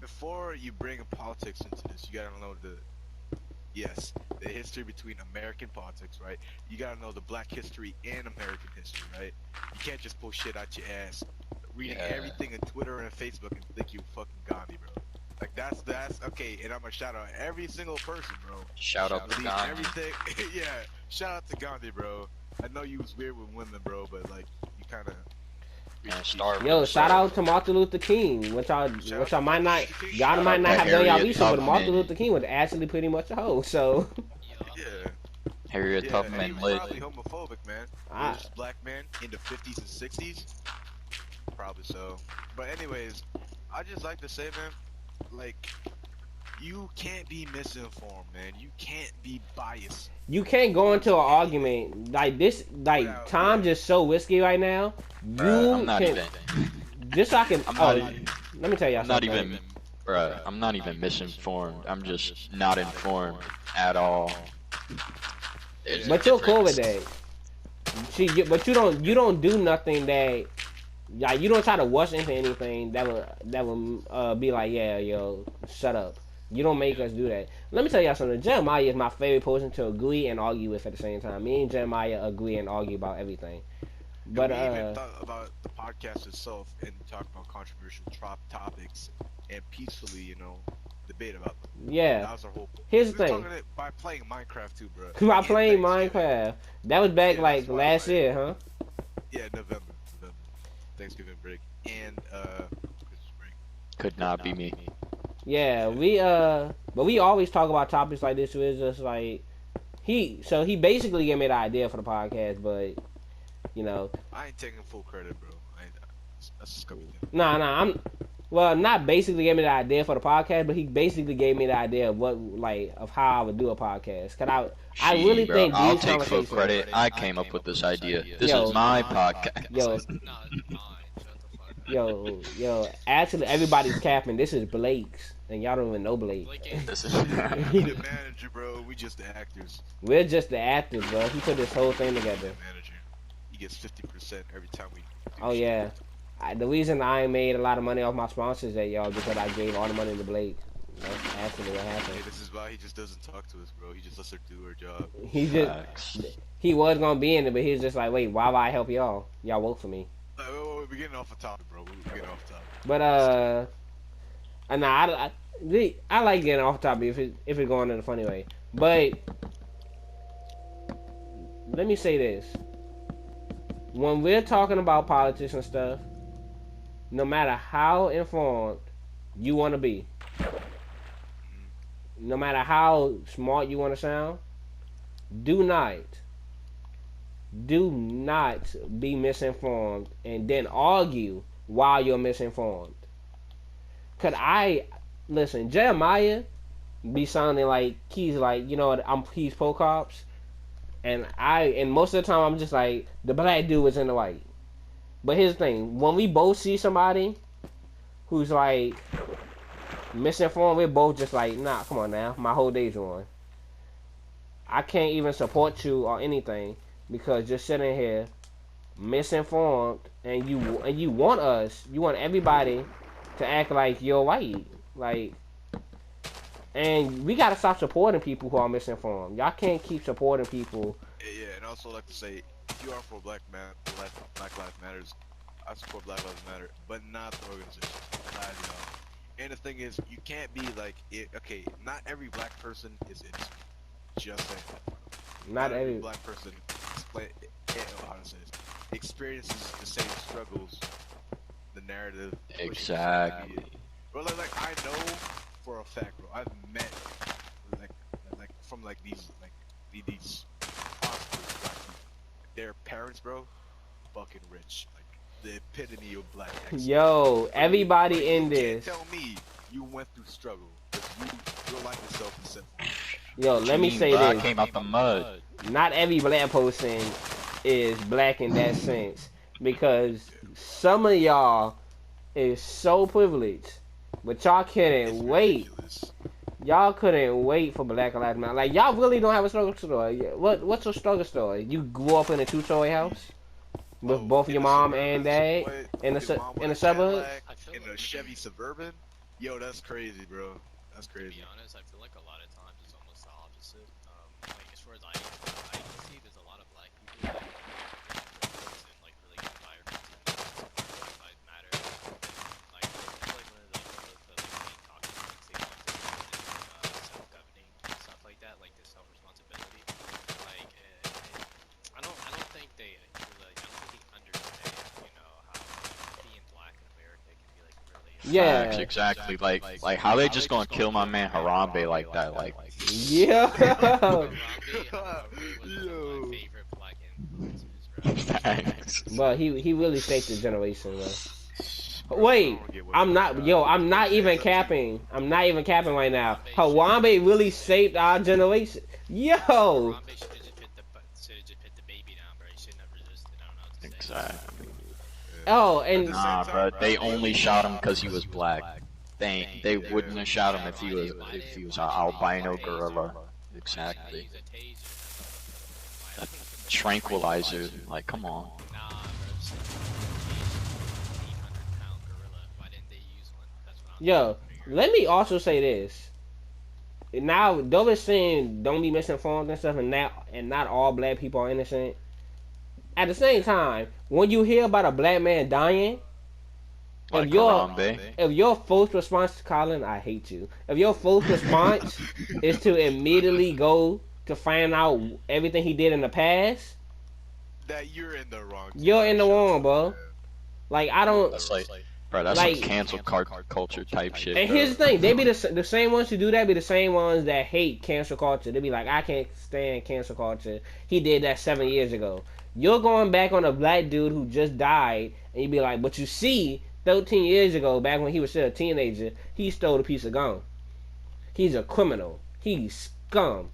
[SPEAKER 3] Before you bring politics into this, you gotta know the history between American politics, right? You gotta know the black history and American history, right? You can't just pull shit out your ass, reading
[SPEAKER 4] Yeah.
[SPEAKER 3] everything on Twitter and Facebook and think you fucking Gandhi, bro. Like, that's okay, and I'm gonna shout out every single person, bro.
[SPEAKER 4] Shout out to
[SPEAKER 3] Believe
[SPEAKER 4] God.
[SPEAKER 3] everything. Yeah, shout out to Gandhi, bro. I know you was weird with women, bro, but like you kind of.
[SPEAKER 4] And starve.
[SPEAKER 1] Yo, shout out to Martin Luther King, which y'all might not, y'all might not have done y'all
[SPEAKER 4] Harriet
[SPEAKER 1] research, but
[SPEAKER 4] Tubman.
[SPEAKER 1] Martin Luther King was actually pretty much a hoe. So,
[SPEAKER 3] Yeah.
[SPEAKER 4] Harriet
[SPEAKER 3] Yeah,
[SPEAKER 4] Tubman
[SPEAKER 3] and he was
[SPEAKER 4] lit.
[SPEAKER 3] probably homophobic, man.
[SPEAKER 1] I-
[SPEAKER 3] This black man in the 50s and 60s, probably so. But anyways, I just like to say, man, like, you can't be misinformed, man. You can't be biased.
[SPEAKER 1] you can't go into an argument like this. Like,
[SPEAKER 3] Without-
[SPEAKER 1] time just so risky right now.
[SPEAKER 4] Bruh, I'm
[SPEAKER 1] You
[SPEAKER 4] not
[SPEAKER 1] can
[SPEAKER 4] even.
[SPEAKER 1] just so I can.
[SPEAKER 4] I'm
[SPEAKER 1] Oh,
[SPEAKER 4] not even.
[SPEAKER 1] let me tell y'all
[SPEAKER 4] I'm not
[SPEAKER 1] something.
[SPEAKER 4] even. Bruh, I'm not even misinformed. I'm just not informed at all. There's
[SPEAKER 1] But
[SPEAKER 4] a
[SPEAKER 1] you're cool with
[SPEAKER 4] difference.
[SPEAKER 1] that. See, but you don't do nothing that, like, you don't try to rush into anything that will be like, yeah, yo, shut up. You don't make us do that. Let me tell y'all something. Jeremiah is my favorite person to agree and argue with at the same time. Me and Jeremiah agree and argue about everything.
[SPEAKER 3] And
[SPEAKER 1] But
[SPEAKER 3] we even thought about the podcast itself and talk about controversial topics and peacefully, debate about them.
[SPEAKER 1] yeah.
[SPEAKER 3] That was our whole.
[SPEAKER 1] Here's the
[SPEAKER 3] We were
[SPEAKER 1] thing.
[SPEAKER 3] talking it by playing Minecraft too, bro.
[SPEAKER 1] By
[SPEAKER 3] And
[SPEAKER 1] playing
[SPEAKER 3] Thanksgiving.
[SPEAKER 1] Minecraft. That was back
[SPEAKER 3] Yeah,
[SPEAKER 1] like
[SPEAKER 3] that's why,
[SPEAKER 1] last
[SPEAKER 3] like-
[SPEAKER 1] year, huh?
[SPEAKER 3] Yeah, November, Thanksgiving break and Christmas break.
[SPEAKER 4] Could not be me.
[SPEAKER 1] Yeah, but we always talk about topics like this. Where it's just like he basically gave me the idea for the podcast, but
[SPEAKER 3] I ain't taking full credit, bro. That's just coming in.
[SPEAKER 1] nah, not basically gave me the idea for the podcast, but he basically gave me the idea of of how I would do a podcast. Cause I
[SPEAKER 4] Gee,
[SPEAKER 1] really
[SPEAKER 4] bro,
[SPEAKER 1] think
[SPEAKER 4] I'll
[SPEAKER 1] these
[SPEAKER 4] take full
[SPEAKER 1] conversations.
[SPEAKER 4] credit. I came up with this idea. This
[SPEAKER 1] Yo.
[SPEAKER 4] is my podcast.
[SPEAKER 1] Yo,
[SPEAKER 2] It's not mine. Shut the fuck up.
[SPEAKER 1] yo, actually, everybody's capping. This is Blake's, and y'all don't even know Blake.
[SPEAKER 2] Blake ain't-
[SPEAKER 4] This is
[SPEAKER 3] We the manager, bro. We just the actors.
[SPEAKER 1] We're just the actors, bro. He put this whole thing
[SPEAKER 3] The
[SPEAKER 1] together.
[SPEAKER 3] manager. He gets 50% every time we. Do
[SPEAKER 1] Oh
[SPEAKER 3] shit.
[SPEAKER 1] yeah. The reason I ain't made a lot of money off my sponsors that y'all because I gave all the money to Blake. That's actually what
[SPEAKER 3] Hey,
[SPEAKER 1] happened.
[SPEAKER 3] this is why he just doesn't talk to us, bro. He just lets her do her job.
[SPEAKER 1] He just
[SPEAKER 4] facts.
[SPEAKER 1] he was gonna be in it, but he was just like, wait, why would I help y'all? Y'all work for me.
[SPEAKER 3] We're getting off the topic, bro. We're getting off the topic.
[SPEAKER 1] But nah, I like getting off topic if it's going in a funny way. But let me say this: when we're talking about politics and stuff, no matter how informed you want to be, no matter how smart you want to sound, do not be misinformed and then argue while you're misinformed. Cause listen, Jeremiah be sounding like he's like, he's pro cops, and most of the time I'm just like, the black dude was in the white. But here's the thing: when we both see somebody who's like misinformed, we're both just like, nah, come on now, my whole day's on. I can't even support you or anything because you're sitting here misinformed, and you want everybody to act like you're white, like. And we gotta stop supporting people who are misinformed. Y'all can't keep supporting people.
[SPEAKER 3] Yeah, and also like to say, if you are for Black Lives Matters, I support Black Lives Matter, but not the organization. Not ideology. And the thing is, you can't be like, okay, not every black person is innocent. Just saying that.
[SPEAKER 1] Not every.
[SPEAKER 3] black person experiences the same struggles, the narrative.
[SPEAKER 4] Exactly.
[SPEAKER 3] Bro, like I know for a fact, bro. I've met like from like these prosperous black people. Their parents, bro, fucking rich. Like the epitome of black excellence.
[SPEAKER 1] Yo, everybody
[SPEAKER 3] But
[SPEAKER 1] in
[SPEAKER 3] you
[SPEAKER 1] this.
[SPEAKER 3] can't tell me you went through struggle. You're like yourself and simple.
[SPEAKER 1] Yo, let me say
[SPEAKER 4] Bro, I
[SPEAKER 1] this.
[SPEAKER 4] came out the mud.
[SPEAKER 1] Not every black person is black in that sense, because some of y'all is so privileged, but y'all
[SPEAKER 3] It's
[SPEAKER 1] couldn't wait.
[SPEAKER 3] ridiculous.
[SPEAKER 1] Y'all couldn't wait for Black Lives Matter. Like, y'all really don't have a struggle story. What's your struggle story? You grew up in a two-story house with
[SPEAKER 3] Oh,
[SPEAKER 1] both
[SPEAKER 3] in
[SPEAKER 1] your
[SPEAKER 3] the
[SPEAKER 1] mom
[SPEAKER 3] suburbs,
[SPEAKER 1] and dad
[SPEAKER 3] what?
[SPEAKER 1] in the
[SPEAKER 3] Your mom
[SPEAKER 1] in the
[SPEAKER 3] with a
[SPEAKER 1] suburbs.
[SPEAKER 3] Cadillac,
[SPEAKER 2] I feel
[SPEAKER 3] in a
[SPEAKER 2] like-
[SPEAKER 3] Chevy Suburban. Yo, that's crazy, bro. That's
[SPEAKER 2] To
[SPEAKER 3] crazy.
[SPEAKER 2] be honest, I feel like a lot of times it's almost the opposite. Like as far as I can see, there's a lot of black people that lives in like really good environments and Black Lives Matter. Like I feel like one of the main topics they want to is self-governing and stuff like that, like the self-responsibility. Like I don't think they understand, how being black in America can be like really.
[SPEAKER 1] Yeah.
[SPEAKER 4] Facts, exactly. Like how they just gonna kill my man Harambe like that? Like,
[SPEAKER 1] Yeah.
[SPEAKER 2] Harambe was one of
[SPEAKER 3] Yo.
[SPEAKER 2] my favorite black influences, bro.
[SPEAKER 4] facts.
[SPEAKER 1] But he really shaped the generation, bro. Wait, I'm not even capping. I'm not even capping right now. Harambe really shaped our generation. Yo.
[SPEAKER 2] Harambe should have just put the baby down, bro. He shouldn't have resisted. I don't know what to say.
[SPEAKER 4] Exactly.
[SPEAKER 1] Oh, and
[SPEAKER 4] Nah, bro, they only shot him because he was black. They wouldn't have shot him if he was an albino gorilla. Exactly.
[SPEAKER 2] Use a taser.
[SPEAKER 4] A tranquilizer. Like, come on.
[SPEAKER 2] Nah, bro. It's like an 800-pound gorilla. Why didn't they use one? That's what I'm
[SPEAKER 1] Yo,
[SPEAKER 2] trying to figure
[SPEAKER 1] let me also say this. Now, though it's saying don't be misinformed and stuff, and not all black people are innocent. At the same time, when you hear about a black man dying,
[SPEAKER 4] Like
[SPEAKER 1] if your
[SPEAKER 4] Harambe.
[SPEAKER 1] if your first response, Collin, I hate you. If your first response is to immediately go to find out everything he did in the past,
[SPEAKER 3] that you're in the wrong.
[SPEAKER 1] you're in the wrong, bro. Like I don't.
[SPEAKER 4] That's like, bro, that's
[SPEAKER 1] Like-
[SPEAKER 4] some cancel culture type shit.
[SPEAKER 1] And
[SPEAKER 4] bro.
[SPEAKER 1] here's the thing: they be the same ones who do that be the same ones that hate cancel culture. They be like, I can't stand cancel culture. He did that 7 years ago. You're going back on a black dude who just died, and you be like, but you see, 13 years ago, back when he was still a teenager, he stole a piece of gum. He's a criminal. He's scum.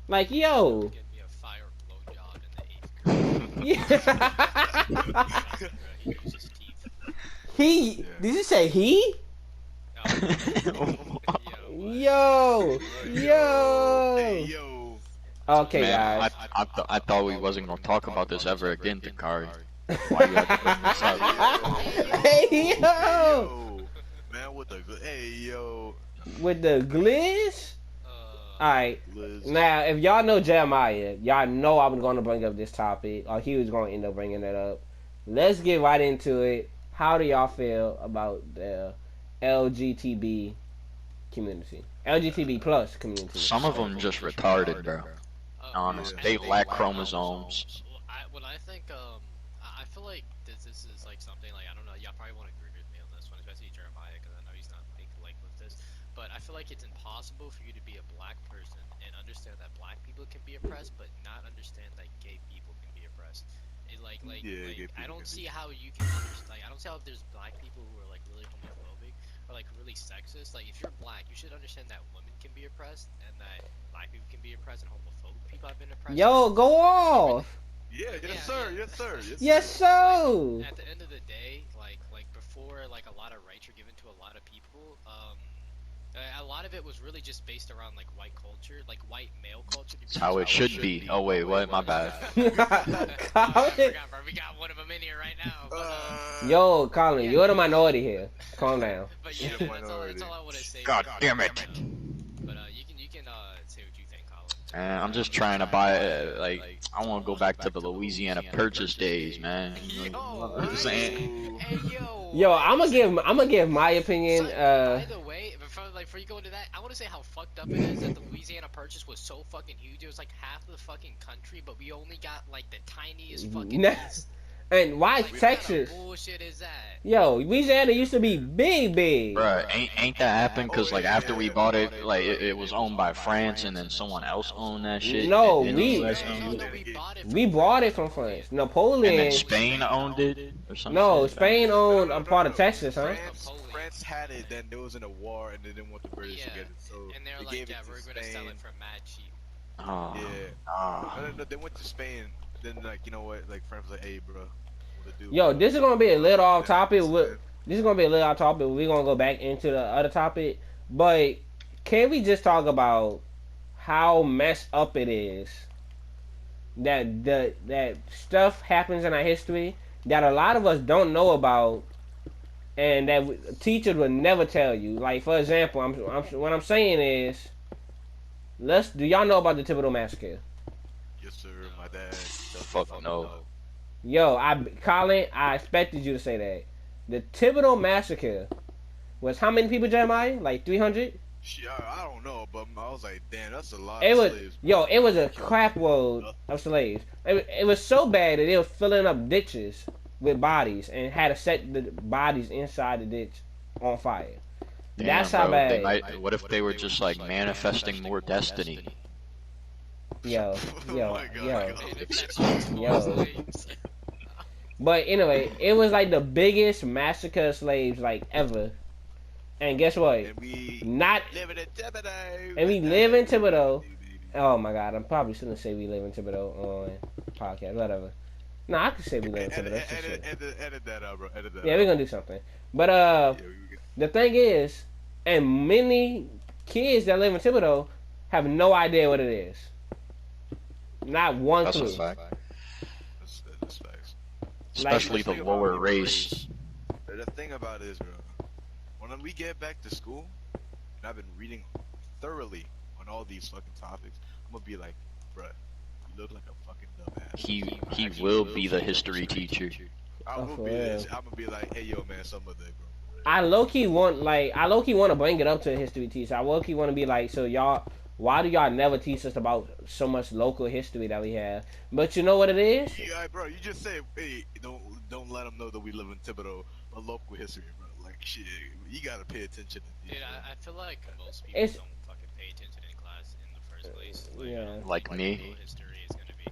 [SPEAKER 1] Like, yo.
[SPEAKER 2] Give me a fire blowjob in the 8th grade.
[SPEAKER 1] Yeah.
[SPEAKER 2] He used his teeth.
[SPEAKER 1] He. Did you say he?
[SPEAKER 2] Yo,
[SPEAKER 1] Yo.
[SPEAKER 3] Hey, yo.
[SPEAKER 1] Okay,
[SPEAKER 4] Man,
[SPEAKER 1] guys.
[SPEAKER 4] I thought we wasn't gonna talk about this ever again, Takari. Why you have to bring this up?
[SPEAKER 1] Hey, yo.
[SPEAKER 3] Yo. Man, with the hey, yo.
[SPEAKER 1] With the glitch? Alright.
[SPEAKER 3] Liz.
[SPEAKER 1] Now, if y'all know Jeremiah, y'all know I was going to bring up this topic, or he was going to end up bringing it up. Let's get right into it. How do y'all feel about the LGBT community? LGBT plus community.
[SPEAKER 4] Some of them just retarded, bro. Honest, they lack chromosomes.
[SPEAKER 2] What I think, I feel like this is like something like, I don't know, y'all probably won't agree with me on this one, especially Jeremiah, because I know he's not like with this. But I feel like it's impossible for you to be a black person and understand that black people can be oppressed, but not understand that gay people can be oppressed. It
[SPEAKER 3] Gay
[SPEAKER 2] I
[SPEAKER 3] people
[SPEAKER 2] don't
[SPEAKER 3] can
[SPEAKER 2] see
[SPEAKER 3] be-
[SPEAKER 2] how you can understand. Like, I don't see how if there's black people who are like really homophobic or like really sexist. Like, if you're black, you should understand that women can be oppressed and that black people can be oppressed and homophobic people have been oppressed.
[SPEAKER 1] Yo, go off.
[SPEAKER 3] Yeah,
[SPEAKER 2] Yeah,
[SPEAKER 3] yes, sir.
[SPEAKER 2] yeah.
[SPEAKER 3] Yes, sir.
[SPEAKER 1] Yes, so.
[SPEAKER 2] At the end of the day, like before, like a lot of rights were given to a lot of people. A lot of it was really just based around like white culture, like white male culture.
[SPEAKER 4] That's how it should be. Oh wait, what? My bad.
[SPEAKER 2] I
[SPEAKER 1] Collin.
[SPEAKER 2] forgot, bro. We got one of them in here right now. But,
[SPEAKER 1] Yo, Collin, you're the minority here. Calm down.
[SPEAKER 2] but yeah,
[SPEAKER 3] Yeah,
[SPEAKER 2] that's all I want to say.
[SPEAKER 4] God damn it.
[SPEAKER 2] But you can say what you think, Collin.
[SPEAKER 4] Man, I'm just trying to buy. Like, I want to go back to the Louisiana Purchase days, man.
[SPEAKER 2] Yo,
[SPEAKER 4] I'm just saying.
[SPEAKER 2] Hey yo.
[SPEAKER 1] Yo, I'm gonna give my opinion.
[SPEAKER 2] By the way, before you go into that, I want to say how fucked up it is that the Louisiana Purchase was so fucking huge. It was like half of the fucking country, but we only got like the tiniest fucking. piece.
[SPEAKER 1] And why
[SPEAKER 2] Like,
[SPEAKER 1] Texas?
[SPEAKER 2] What kind of bullshit is that?
[SPEAKER 1] Yo, Louisiana used to be big.
[SPEAKER 4] Bruh, ain't that happened? Cause like after we bought it, like it was owned by France, and then someone else owned that shit.
[SPEAKER 1] No,
[SPEAKER 4] and then
[SPEAKER 1] we-
[SPEAKER 4] the US
[SPEAKER 2] No,
[SPEAKER 4] owned
[SPEAKER 2] no,
[SPEAKER 4] it.
[SPEAKER 2] we bought it.
[SPEAKER 1] We bought it from France. Napoleon.
[SPEAKER 4] And then Spain owned it, or something.
[SPEAKER 1] No, Spain owned a part of Texas, huh?
[SPEAKER 3] France had it, then there was in a war, and they didn't want the British to
[SPEAKER 2] Yeah.
[SPEAKER 3] get it, so
[SPEAKER 2] And they're
[SPEAKER 3] they
[SPEAKER 2] like,
[SPEAKER 3] gave
[SPEAKER 2] yeah,
[SPEAKER 3] it to
[SPEAKER 2] we're gonna sell
[SPEAKER 3] Spain.
[SPEAKER 2] it for mad cheap.
[SPEAKER 4] Oh,
[SPEAKER 3] Yeah. No, they went to Spain. Then like, you know what? Like France was like, hey, bro, what to do?
[SPEAKER 1] Yo,
[SPEAKER 3] bro?
[SPEAKER 1] this is gonna be a little off topic.
[SPEAKER 3] Spain.
[SPEAKER 1] This is gonna be a little off topic. We're gonna go back into the other topic, but can we just talk about how messed up it is that that stuff happens in our history that a lot of us don't know about, and that teachers would never tell you. Like, for example, what I'm saying is, do y'all know about the Thibodeau massacre?
[SPEAKER 3] Yes, sir. My dad.
[SPEAKER 4] Fuck no.
[SPEAKER 1] Yo, Collin, I expected you to say that. The Thibodeau massacre was how many people, Jeremiah? Like 300?
[SPEAKER 3] I don't know, but I was like, damn, that's a lot
[SPEAKER 1] It
[SPEAKER 3] of
[SPEAKER 1] was,
[SPEAKER 3] slaves.
[SPEAKER 1] yo, it was a crap load of slaves. It was so bad that they were filling up ditches with bodies and had to set the bodies inside the ditch on fire.
[SPEAKER 4] Damn,
[SPEAKER 1] That's how
[SPEAKER 4] bro,
[SPEAKER 1] bad.
[SPEAKER 4] They might, what if they were just like manifesting more destiny?
[SPEAKER 1] Yo,
[SPEAKER 3] Oh
[SPEAKER 1] yo,
[SPEAKER 3] my God.
[SPEAKER 1] yo.
[SPEAKER 2] And if that's just
[SPEAKER 1] Yo.
[SPEAKER 2] slaves.
[SPEAKER 1] But anyway, it was like the biggest massacre of slaves like ever. And guess what?
[SPEAKER 3] And we
[SPEAKER 1] Not.
[SPEAKER 3] live in Thibodeau.
[SPEAKER 1] And we live in Thibodeau. Oh my God, I'm probably shouldn't say we live in Thibodeau on podcast, whatever. No, I could say we live in Thibodeau. That's just shit.
[SPEAKER 3] Edit that out, bro. Edit that
[SPEAKER 1] Yeah,
[SPEAKER 3] out.
[SPEAKER 1] we're gonna do something. But
[SPEAKER 3] Yeah,
[SPEAKER 1] the thing is, and many kids that live in Thibodeau have no idea what it is. Not one
[SPEAKER 4] That's a
[SPEAKER 1] clue.
[SPEAKER 4] fact.
[SPEAKER 3] That's facts.
[SPEAKER 4] Especially the
[SPEAKER 3] Like,
[SPEAKER 4] lower race.
[SPEAKER 3] The thing about it is, bro, when we get back to school, and I've been reading thoroughly on all these fucking topics, I'm gonna be like, bruh, you look like a fucking dumbass.
[SPEAKER 4] He will be the history teacher.
[SPEAKER 3] I will be this. I'm gonna be like, hey, yo, man, some of that, bro.
[SPEAKER 1] I low key want to bring it up to a history teacher. I low key want to be like, so y'all, why do y'all never teach us about so much local history that we have? But you know what it is?
[SPEAKER 3] Yeah, bro, you just say, hey, don't let them know that we live in Thibodeau, a local history, bro. Like, shit, you gotta pay attention to these.
[SPEAKER 2] Dude, I feel like most people don't fucking pay attention in class in the first place. Like,
[SPEAKER 1] Yeah.
[SPEAKER 2] I don't
[SPEAKER 4] Like
[SPEAKER 2] think
[SPEAKER 4] me.
[SPEAKER 2] local history is gonna be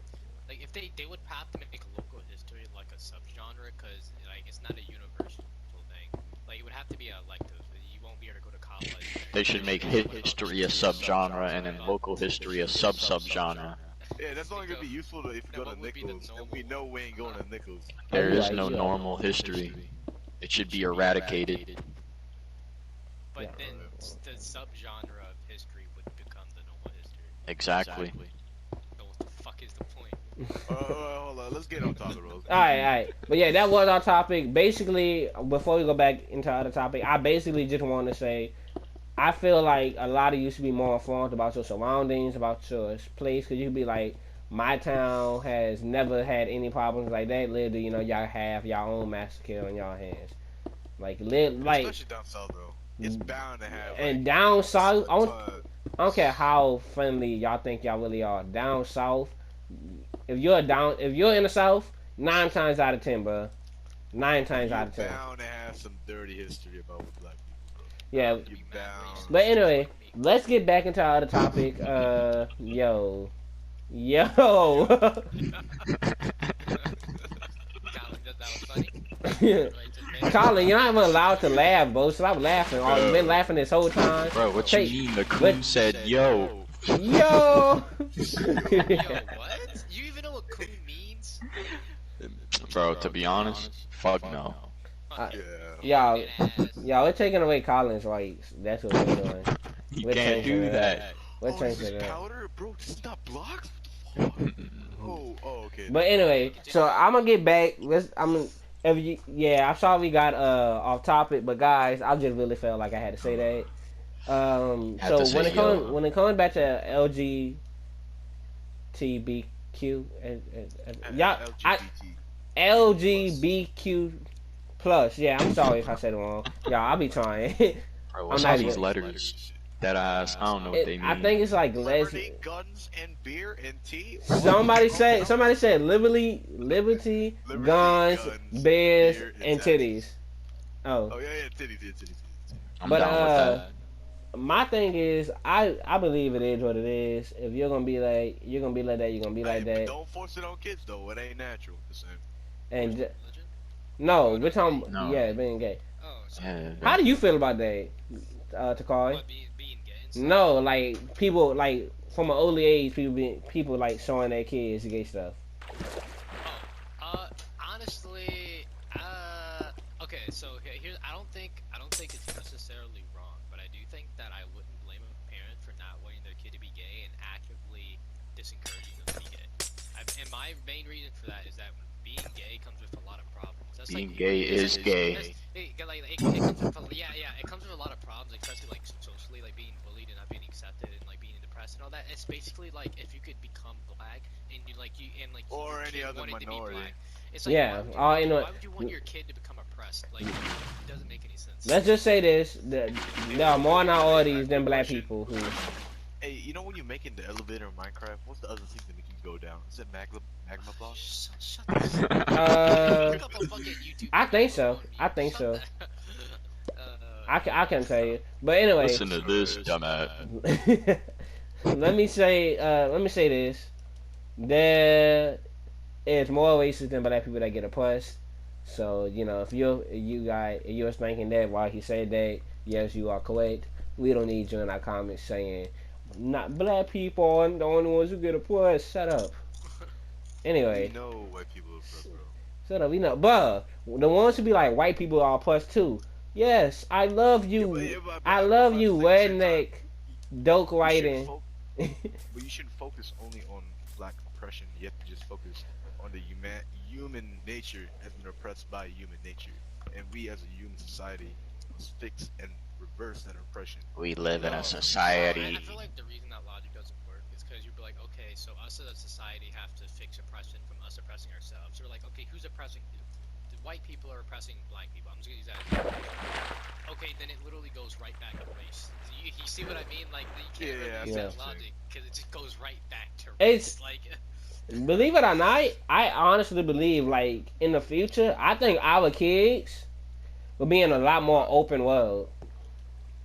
[SPEAKER 2] like if they would have to make local history like a subgenre because like it's not a universal thing. Like it would have to be a elective. You won't be able to go to college.
[SPEAKER 4] They should make history a subgenre and then local history a sub-subgenre.
[SPEAKER 3] Yeah, that's only gonna be useful if you
[SPEAKER 2] Now,
[SPEAKER 3] go to
[SPEAKER 2] what would be the
[SPEAKER 3] Nichols, and we
[SPEAKER 2] normal-
[SPEAKER 3] know we ain't going to Nichols.
[SPEAKER 4] There is
[SPEAKER 1] Right,
[SPEAKER 4] no
[SPEAKER 1] yeah.
[SPEAKER 4] normal history. It should be eradicated.
[SPEAKER 2] But
[SPEAKER 1] Yeah.
[SPEAKER 2] then the subgenre of history would become the normal history.
[SPEAKER 4] Exactly.
[SPEAKER 2] So what the fuck is the point?
[SPEAKER 3] Hold on, let's get on topic, Rose.
[SPEAKER 1] Alright. But yeah, that was our topic. Basically, before we go back into other topic, I basically just want to say, I feel like a lot of you should be more informed about your surroundings, about your place, because you could be like, my town has never had any problems like that. Literally, y'all have y'all own massacre on y'all hands. Like,
[SPEAKER 3] Especially down south, though. It's bound to have.
[SPEAKER 1] and
[SPEAKER 3] like,
[SPEAKER 1] down south, I
[SPEAKER 3] uh,
[SPEAKER 1] don't care how friendly y'all think y'all really are. Down south, if you're in the south, 9 times out of 10, bro. 9 times out of 10.
[SPEAKER 3] bound to have some dirty history about black people, bro.
[SPEAKER 1] Yeah.
[SPEAKER 3] You bound.
[SPEAKER 1] But anyway, let's get back into our other topic. Yo.
[SPEAKER 2] That was funny.
[SPEAKER 1] Collin, you're not even allowed to laugh, bro. Stop laughing. You've been laughing this whole time.
[SPEAKER 4] Bro, what
[SPEAKER 1] Take-
[SPEAKER 4] you mean? The coon said, yo.
[SPEAKER 1] Yo!
[SPEAKER 2] Yo, what? You even know what coon means?
[SPEAKER 4] Bro, to be honest, fuck no.
[SPEAKER 3] Yeah.
[SPEAKER 1] Y'all, we're taking away Collin's rights. That's what we're doing.
[SPEAKER 4] You
[SPEAKER 1] We're
[SPEAKER 4] can't
[SPEAKER 1] changing
[SPEAKER 4] do
[SPEAKER 1] it.
[SPEAKER 4] that.
[SPEAKER 1] We're
[SPEAKER 3] Oh, this
[SPEAKER 1] changing
[SPEAKER 3] is
[SPEAKER 1] it up.
[SPEAKER 3] powder? Bro, this is not blocked? What the fuck? Oh, okay.
[SPEAKER 1] But anyway, so I'm gonna get back. I'm sorry we got off topic, but guys, I just really felt like I had to say that.
[SPEAKER 4] Had
[SPEAKER 1] So
[SPEAKER 4] to say
[SPEAKER 1] when it comes back to LGBTQ, LGBTQ plus. Yeah, I'm sorry if I said it wrong. Y'all, I'll be trying.
[SPEAKER 4] Bro, what's
[SPEAKER 1] I'm
[SPEAKER 4] all
[SPEAKER 1] not
[SPEAKER 4] these
[SPEAKER 1] even-
[SPEAKER 4] letters? That ass, I don't know what they mean.
[SPEAKER 1] I think it's like
[SPEAKER 3] Liberty, guns, and beer, and tea?
[SPEAKER 1] Somebody said liberty, guns, beers, and titties.
[SPEAKER 3] Oh,
[SPEAKER 1] Oh,
[SPEAKER 3] yeah, titties.
[SPEAKER 4] I'm
[SPEAKER 1] but,
[SPEAKER 4] down with that.
[SPEAKER 1] my thing is, I believe it is what it is. If you're gonna be like, you're gonna be like that, you're gonna be like
[SPEAKER 3] But
[SPEAKER 1] that.
[SPEAKER 3] don't force it on kids, though. It ain't natural. The same.
[SPEAKER 1] And
[SPEAKER 2] Religion?
[SPEAKER 1] no, we're talking,
[SPEAKER 4] No.
[SPEAKER 1] yeah, being gay.
[SPEAKER 2] Oh, so
[SPEAKER 4] Yeah,
[SPEAKER 1] How do you feel about that, Takari?
[SPEAKER 2] what, being gay and stuff?
[SPEAKER 1] No, like people like from an early age, people like showing their kids gay stuff.
[SPEAKER 2] Honestly, okay, so here's, I don't think it's necessarily wrong, but I do think that I wouldn't blame a parent for not wanting their kid to be gay and actively disencouraging them to be gay. And my main reason for that is that being gay comes with a lot of problems. That's
[SPEAKER 4] Being
[SPEAKER 2] like,
[SPEAKER 4] gay is gay.
[SPEAKER 2] It comes with it comes with a lot of problems, especially like socially, like being bullied and not being accepted and like being depressed and all that. It's basically like if you could become black and
[SPEAKER 3] Or
[SPEAKER 2] your
[SPEAKER 3] any
[SPEAKER 2] kid
[SPEAKER 3] other
[SPEAKER 2] wanted to be
[SPEAKER 3] minority.
[SPEAKER 2] black. It's like,
[SPEAKER 1] Yeah,
[SPEAKER 2] why
[SPEAKER 1] you know-
[SPEAKER 2] would you want your kid to become oppressed? Like, it doesn't make any sense.
[SPEAKER 1] Let's just say this: there are more minorities than black people who.
[SPEAKER 3] Hey, you know when you're making the elevator in Minecraft, what's the other thing that make you go down? Is it magma block?
[SPEAKER 2] Shut this. Look up a fucking YouTube
[SPEAKER 1] I think
[SPEAKER 2] video
[SPEAKER 1] so.
[SPEAKER 2] on
[SPEAKER 1] I
[SPEAKER 2] me.
[SPEAKER 1] think
[SPEAKER 2] Shut
[SPEAKER 1] so.
[SPEAKER 2] the-
[SPEAKER 1] I can tell you, but anyway.
[SPEAKER 4] Listen to this, dumbass.
[SPEAKER 1] let me say this: there is more racists than black people that get oppressed. So if you're thinking that while he said that, yes, you are correct. We don't need you in our comments saying not black people are the only ones who get oppressed. Shut up. Anyway,
[SPEAKER 3] We know white people are oppressed, bro.
[SPEAKER 1] shut up. We know, bruh. The ones who be like white people are oppressed too. Yes, I love you.
[SPEAKER 3] Yeah, but
[SPEAKER 1] I love
[SPEAKER 3] at
[SPEAKER 1] you,
[SPEAKER 3] the same time,
[SPEAKER 1] redneck, dope
[SPEAKER 3] you should
[SPEAKER 1] writing.
[SPEAKER 3] But you shouldn't focus only on black oppression. You have to just focus on the human nature has been oppressed by human nature, and we as a human society must fix and reverse that oppression.
[SPEAKER 4] We live in
[SPEAKER 2] No,
[SPEAKER 4] a
[SPEAKER 2] I
[SPEAKER 4] society.
[SPEAKER 2] feel like the reason that logic doesn't work is because you'd be like, okay, so us as a society have to fix oppression from us oppressing ourselves. You're like, okay, who's oppressing? The white people are oppressing black people. I'm just gonna use that as an example. Okay, then it literally goes right back to race. You see what I mean? Like, you can't really use that logic because it just goes right back to race.
[SPEAKER 1] It's
[SPEAKER 2] Like,
[SPEAKER 1] believe it or not, I honestly believe like in the future, I think our kids will be in a lot more open world.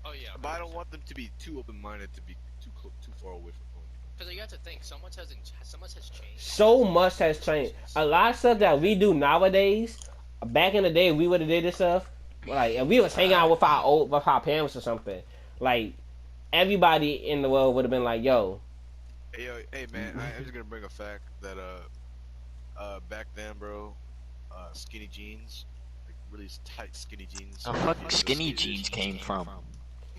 [SPEAKER 2] oh yeah,
[SPEAKER 3] But I don't want them to be too open-minded to be too far away from home.
[SPEAKER 2] because you have to think, so much has changed.
[SPEAKER 1] So much has changed. A lot of stuff that we do nowadays, back in the day, we would have did this stuff. Like, if we was hanging out with our parents or something, like everybody in the world would have been like, "Yo,
[SPEAKER 3] Hey, yo, hey man, I'm just gonna bring a fact that back then, bro, skinny jeans, like really tight skinny jeans.
[SPEAKER 4] The fuck skinny jeans came from?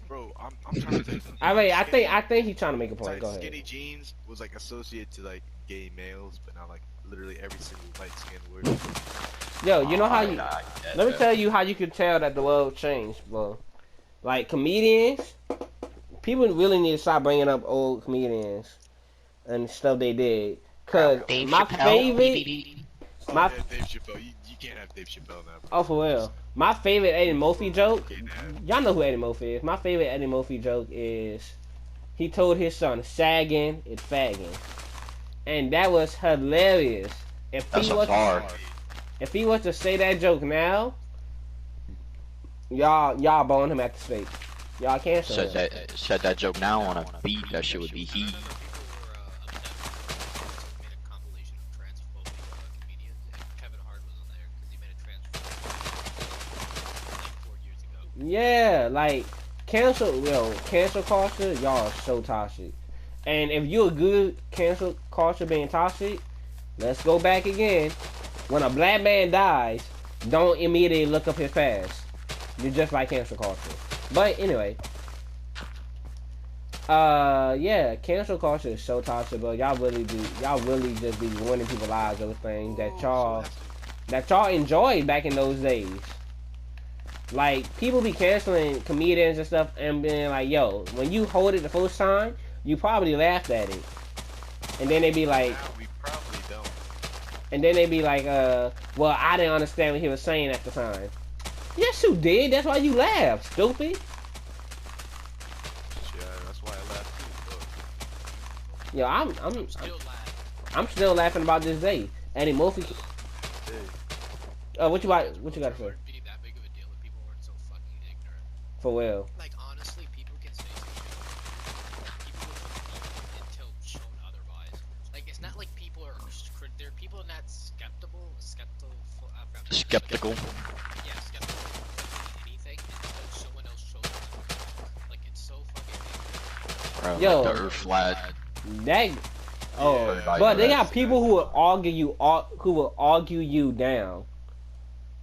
[SPEAKER 3] Bro, I'm trying to tell you something.
[SPEAKER 1] I think he's trying to make a point.
[SPEAKER 3] Tight
[SPEAKER 1] Go ahead."
[SPEAKER 3] skinny jeans was like associated to like gay males, but now like literally every single light skinned word.
[SPEAKER 1] Yo, you know how
[SPEAKER 4] Oh,
[SPEAKER 1] you?
[SPEAKER 4] nah,
[SPEAKER 1] Let me tell you how you can tell that the world changed, bro. Like comedians, people really need to stop bringing up old comedians and stuff they did. Cause
[SPEAKER 4] Dave
[SPEAKER 1] my
[SPEAKER 4] Chappelle,
[SPEAKER 1] favorite,
[SPEAKER 3] Oh,
[SPEAKER 1] my
[SPEAKER 3] yeah, Dave Chappelle. You can't have Dave Chappelle now, bro.
[SPEAKER 1] oh for real, my favorite Eddie Murphy joke.
[SPEAKER 3] You can't have.
[SPEAKER 1] Y'all know who Eddie Murphy is. My favorite Eddie Murphy joke is he told his son sagging is fagging, and that was hilarious.
[SPEAKER 4] That's a bar.
[SPEAKER 1] If he was to say that joke now, y'all bone him at the stake. Y'all cancel him.
[SPEAKER 4] Said that joke now on a beat. That shit would be
[SPEAKER 2] I
[SPEAKER 4] heat.
[SPEAKER 2] remember people were upset because he made a compilation of transphobic comedians, and Kevin Hart was on there because he made a transphobic like 4 years ago.
[SPEAKER 1] Yeah, like cancel culture, y'all are so toxic. And if you're a good cancel culture being toxic, let's go back again. When a black man dies, don't immediately look up his past. You're just like cancel culture. But anyway, yeah, cancel culture is so toxic, bro. Y'all really just be ruining people's lives over things that y'all enjoyed back in those days. Like, people be canceling comedians and stuff and being like, yo, when you hold it the first time, you probably laughed at it. And then they be like,
[SPEAKER 3] Now we probably don't.
[SPEAKER 1] and then they be like, well, I didn't understand what he was saying at the time. Yes, you did. That's why you laughed, stupid.
[SPEAKER 3] Yeah, that's why I laughed too,
[SPEAKER 1] Yo,
[SPEAKER 2] I'm still laughing.
[SPEAKER 1] I'm still laughing about this day. Eddie Murphy.
[SPEAKER 3] bro. Hey.
[SPEAKER 1] What you got to say?
[SPEAKER 2] It wouldn't be that big of a deal if people weren't so fucking ignorant.
[SPEAKER 1] For real.
[SPEAKER 2] Like, honestly, people can say something. People would believe it until shown otherwise. Like, it's not like people are. There are people not skeptical.
[SPEAKER 4] Skeptical.
[SPEAKER 2] Yeah, skeptical of anything until someone else shows them. Like, it's so fucking ignorant.
[SPEAKER 4] Bro,
[SPEAKER 1] Yo.
[SPEAKER 4] like the earth flat.
[SPEAKER 1] That. Oh,
[SPEAKER 3] Yeah,
[SPEAKER 1] but they
[SPEAKER 3] that's-
[SPEAKER 1] got people who will argue you down.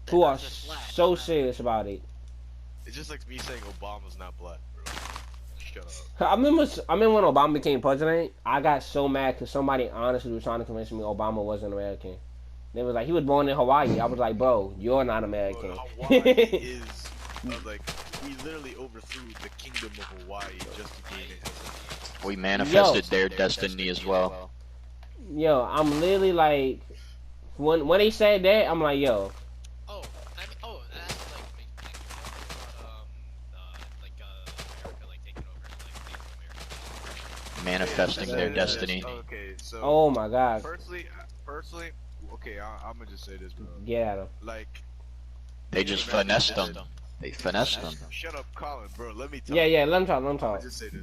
[SPEAKER 1] Who are
[SPEAKER 2] Earth is flat,
[SPEAKER 1] so
[SPEAKER 2] not-
[SPEAKER 1] serious about it.
[SPEAKER 3] It's just like me saying Obama's not black, bro. Shut up.
[SPEAKER 1] I remember when Obama became president, I got so mad because somebody honestly was trying to convince me Obama wasn't American. They was like, he was born in Hawaii. I was like, bro, you're not American.
[SPEAKER 3] Bro, Hawaii is like we literally overthrew the kingdom of Hawaii just to gain it.
[SPEAKER 4] We manifested their destiny as well.
[SPEAKER 1] Yo, I'm literally like, when they said that, I'm like, yo,
[SPEAKER 2] Oh, that's like makes me think about America like taking over like Native America.
[SPEAKER 4] Manifesting their destiny.
[SPEAKER 3] Okay, so
[SPEAKER 1] oh my god,
[SPEAKER 3] personally, okay, I'm gonna just say this, bro.
[SPEAKER 1] get at him.
[SPEAKER 3] Like,
[SPEAKER 4] They just finessed them. They finessed them.
[SPEAKER 3] shut up, Collin, bro. Let me talk.
[SPEAKER 1] Yeah, let him talk,
[SPEAKER 3] I'll just say this.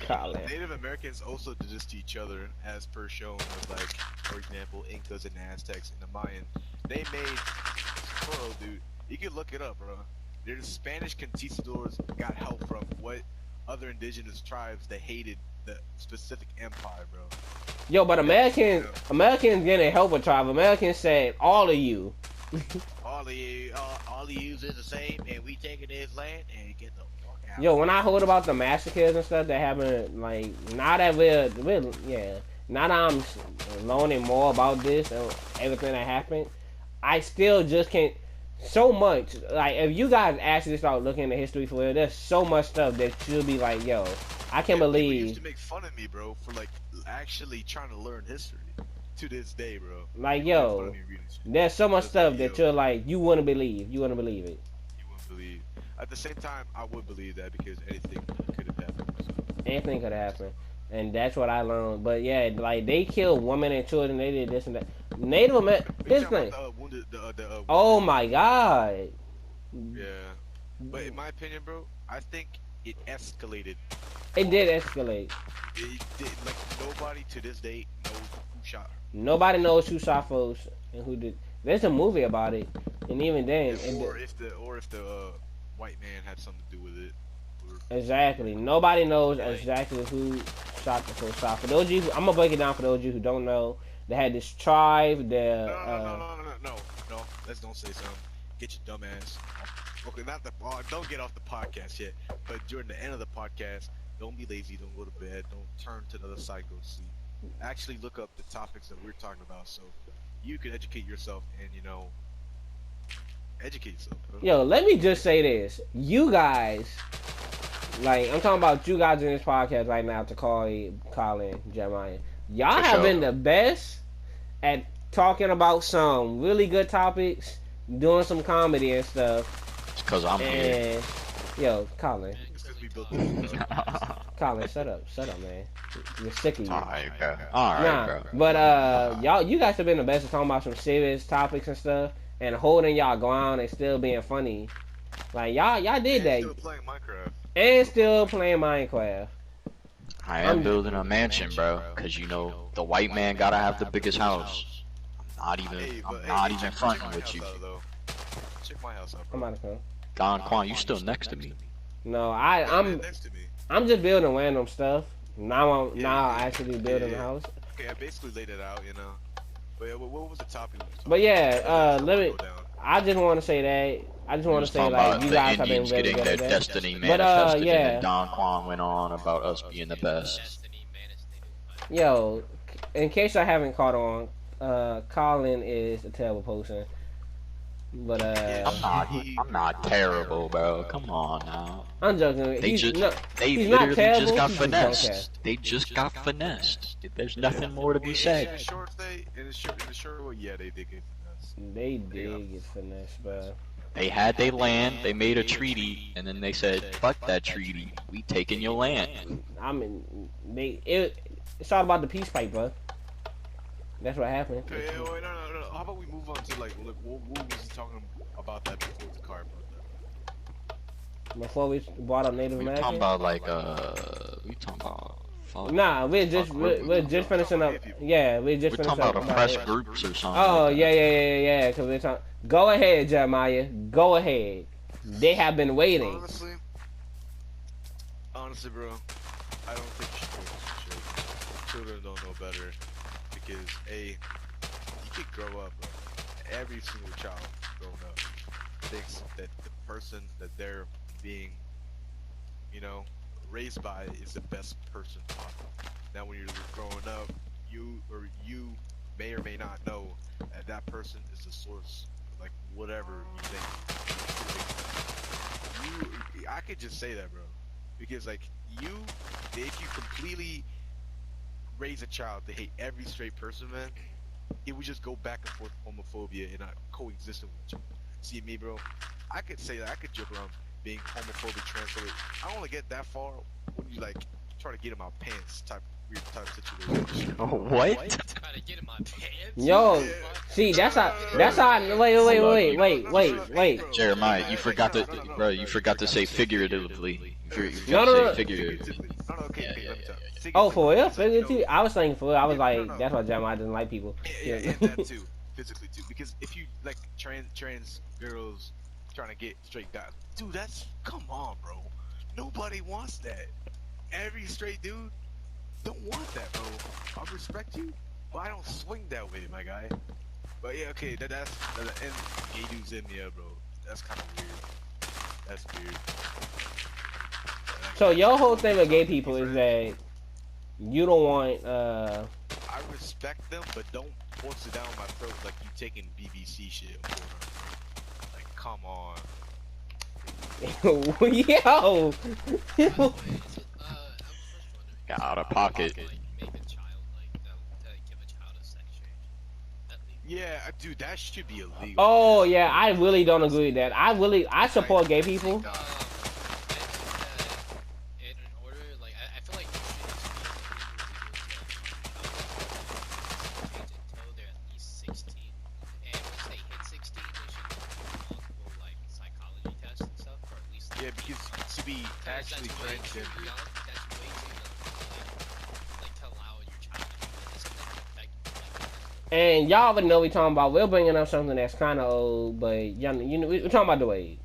[SPEAKER 1] Colin.
[SPEAKER 3] Native Americans also did this to each other, as per shown with, like, for example, Incas and Aztecs and the Mayan. They made, bro, dude, you can look it up, bro. Their Spanish conquistadors got help from what other indigenous tribes that hated the specific empire, bro.
[SPEAKER 1] Yo, but Americans getting help with tribe. Americans said, all of you.
[SPEAKER 3] All of you is the same, and we taking this land and get the fuck
[SPEAKER 1] Yo, when I heard about the massacres and stuff that happened, like, now that we're now that I'm learning more about this and everything that happened, I still just can't, so much, like, if you guys actually start looking into history for real, there's so much stuff that you'll be like, yo, I can't
[SPEAKER 3] People used
[SPEAKER 1] believe,
[SPEAKER 3] to make fun of me, bro, for like actually trying to learn history. To this day, bro.
[SPEAKER 1] like,
[SPEAKER 3] People make fun
[SPEAKER 1] yo,
[SPEAKER 3] of me reading shit.
[SPEAKER 1] there's so much
[SPEAKER 3] It's
[SPEAKER 1] stuff
[SPEAKER 3] like,
[SPEAKER 1] that
[SPEAKER 3] yo,
[SPEAKER 1] you're like, you wouldn't believe it.
[SPEAKER 3] you wouldn't believe. At the same time, I would believe that because anything could have happened. So.
[SPEAKER 1] Anything could happen. And that's what I learned. But yeah, like, they killed women and children, they did this and that. Native American, this thing. Oh my god.
[SPEAKER 3] Yeah. But in my opinion, bro, I think it escalated.
[SPEAKER 1] It did escalate.
[SPEAKER 3] It did, like, nobody to this day knows who shot her.
[SPEAKER 1] Nobody knows who shot folks and who did. There's a movie about it, and even then,
[SPEAKER 3] Or if the white man had something to do with it. Or,
[SPEAKER 1] exactly, nobody knows exactly who shot the first shot. For those of you, I'm gonna break it down for those of you who don't know. They had this tribe.
[SPEAKER 3] No. Let's don't say something. Get your dumb ass. Okay, don't get off the podcast yet. But during the end of the podcast, don't be lazy. Don't go to bed. Don't turn to the other side. Go to sleep. Actually, look up the topics that we're talking about, so you can educate yourself and educate yourself. Bro.
[SPEAKER 1] Yo, let me just say this. You guys, like, I'm talking about you guys in this podcast right now, Takari, Collin, Jeremiah. Y'all have been the best at talking about some really good topics, doing some comedy and stuff.
[SPEAKER 4] It's because I'm here.
[SPEAKER 1] Yo, Collin.
[SPEAKER 3] It's 'cause we built this.
[SPEAKER 1] Collin, shut up, man. You're sick of you.
[SPEAKER 4] Alright, bro.
[SPEAKER 1] But you guys have been the best at talking about some serious topics and stuff, and holding y'all ground and still being funny. Like, y'all did that. And still playing Minecraft.
[SPEAKER 4] I am building a mansion, bro, because you know the white man gotta have the biggest house. I'm not even fronting with you.
[SPEAKER 3] Check my house out,
[SPEAKER 1] I'm
[SPEAKER 3] bro.
[SPEAKER 1] about to come.
[SPEAKER 4] Don Quan, you still next to me?
[SPEAKER 1] No, I'm
[SPEAKER 3] next to me.
[SPEAKER 1] I'm just building random stuff. Now I'm actually building the house.
[SPEAKER 3] Okay, I basically laid it out, you know. But yeah, what was the topic?
[SPEAKER 1] But yeah, I just want to say that. I just want to say, like, you guys have been
[SPEAKER 4] Indians
[SPEAKER 1] really
[SPEAKER 4] getting
[SPEAKER 1] good
[SPEAKER 4] their
[SPEAKER 1] at that.
[SPEAKER 4] destiny
[SPEAKER 1] But
[SPEAKER 4] manifested,
[SPEAKER 1] yeah.
[SPEAKER 4] and then Don Quan went on about us being the best.
[SPEAKER 1] Yo, in case I haven't caught on, Collin is a terrible person. But
[SPEAKER 4] I'm not terrible, bro. Come on now.
[SPEAKER 1] I'm joking.
[SPEAKER 4] They
[SPEAKER 1] he's
[SPEAKER 4] literally
[SPEAKER 1] not terrible,
[SPEAKER 4] just got
[SPEAKER 1] he's
[SPEAKER 4] finessed. They just got finessed. There's nothing more to be said.
[SPEAKER 3] In the short, yeah, they did get finessed.
[SPEAKER 1] They did get finessed, bro.
[SPEAKER 4] They had their land, they made a treaty, and then they said, fuck that treaty, we taking your land.
[SPEAKER 1] I mean, it's all about the peace pipe, bro. That's what happened.
[SPEAKER 3] Okay, wait, no. How about we move on to, like what was he talking about that before the car about that?
[SPEAKER 1] Before we brought up Native
[SPEAKER 4] We
[SPEAKER 1] American?
[SPEAKER 4] talking about, like, we talking about...
[SPEAKER 1] Nah, we're just finishing up. Yeah, we're just finishing up.
[SPEAKER 4] We're talking about oppressed groups or something.
[SPEAKER 1] Oh,
[SPEAKER 4] like
[SPEAKER 1] yeah, because we're talking... Go ahead, Jeremiah. Go ahead. They have been waiting.
[SPEAKER 3] Honestly, bro, I don't think you should do children don't know better. Because, you could grow up, bro. Every single child growing up thinks that the person that they're being, raised by is the best person possible. Now, when you're growing up, you may or may not know that person is the source, like, whatever you think. I could just say that, bro. Because, like, if you completely raise a child to hate every straight person, man, it would just go back and forth homophobia and not coexisting with each other. See me, bro? I could say that. I could joke around being homophobic, transphobic. I don't want to get that far when you, like, try to get in my pants weird type situation.
[SPEAKER 4] What?
[SPEAKER 2] Try to get in my pants?
[SPEAKER 1] Yo, see, that's how, wait.
[SPEAKER 4] Jeremiah, you forgot to say figuratively.
[SPEAKER 1] No.
[SPEAKER 4] Figuratively.
[SPEAKER 3] Okay.
[SPEAKER 1] Oh, for real? Physically? I was saying for real. I was like, that's why Jeremiah doesn't like people.
[SPEAKER 3] Yeah, that too. Physically too. Because if you, like, trans girls trying to get straight guys, dude, come on, bro. Nobody wants that. Every straight dude don't want that, bro. I respect you, but I don't swing that way, my guy. But yeah, okay, that's and gay dudes in there, bro. That's kind of weird. That's weird.
[SPEAKER 1] So your whole thing with gay people is that you don't want
[SPEAKER 3] I respect them, but don't force it down my throat like you taking BBC shit. Like, come on.
[SPEAKER 1] yo.
[SPEAKER 4] Got out of pocket.
[SPEAKER 3] Yeah, dude, that should be illegal.
[SPEAKER 1] Oh yeah, I really don't agree with that. I support gay people.
[SPEAKER 3] Yeah, because to be actually transgender.
[SPEAKER 1] And y'all already know we talking about. We're bringing up something that's kind of old, but y'all, you know, we're talking about Dwayne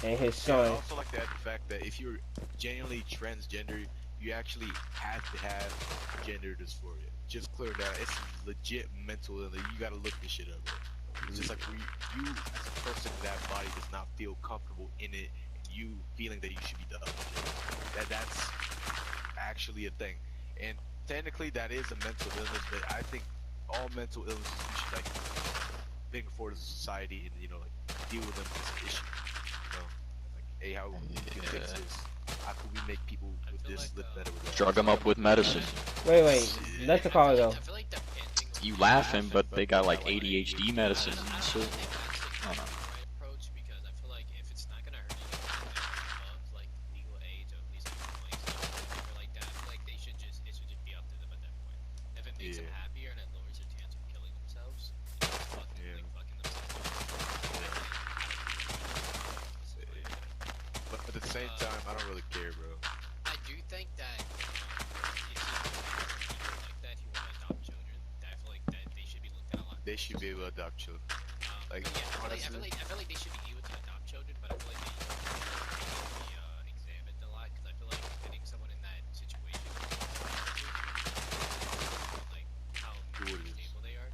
[SPEAKER 1] and his
[SPEAKER 3] Yeah, I
[SPEAKER 1] son.
[SPEAKER 3] also like to add the fact that if you're genuinely transgender, you actually have to have gender dysphoria. Just clear that. It's legit mental illness. You gotta look this shit up, bro. It's just like you as a person with that body does not feel comfortable in it, and you feeling that you should be the other gender. That's actually a thing. And technically that is a mental illness, but I think all mental illnesses we should like bring forward as a society and, you know, like deal with them as an issue. You know? Like, hey, how we can fix this? How can we make people with this live better with that?
[SPEAKER 4] Drug them up with medicine.
[SPEAKER 1] Wait, let the call go.
[SPEAKER 4] You laughing, but they got like ADHD medicine and shit. I don't know.
[SPEAKER 3] But at the same time, I don't really care, bro.
[SPEAKER 2] I do think that if people like that who want to adopt children, I feel like that they should be looked at a lot.
[SPEAKER 3] They should be able to adopt children. Like,
[SPEAKER 2] Yeah, I
[SPEAKER 3] honestly,
[SPEAKER 2] feel like they should be able to adopt children, but I feel like they should be examined a lot because I feel like putting someone in that situation, like how stable they are.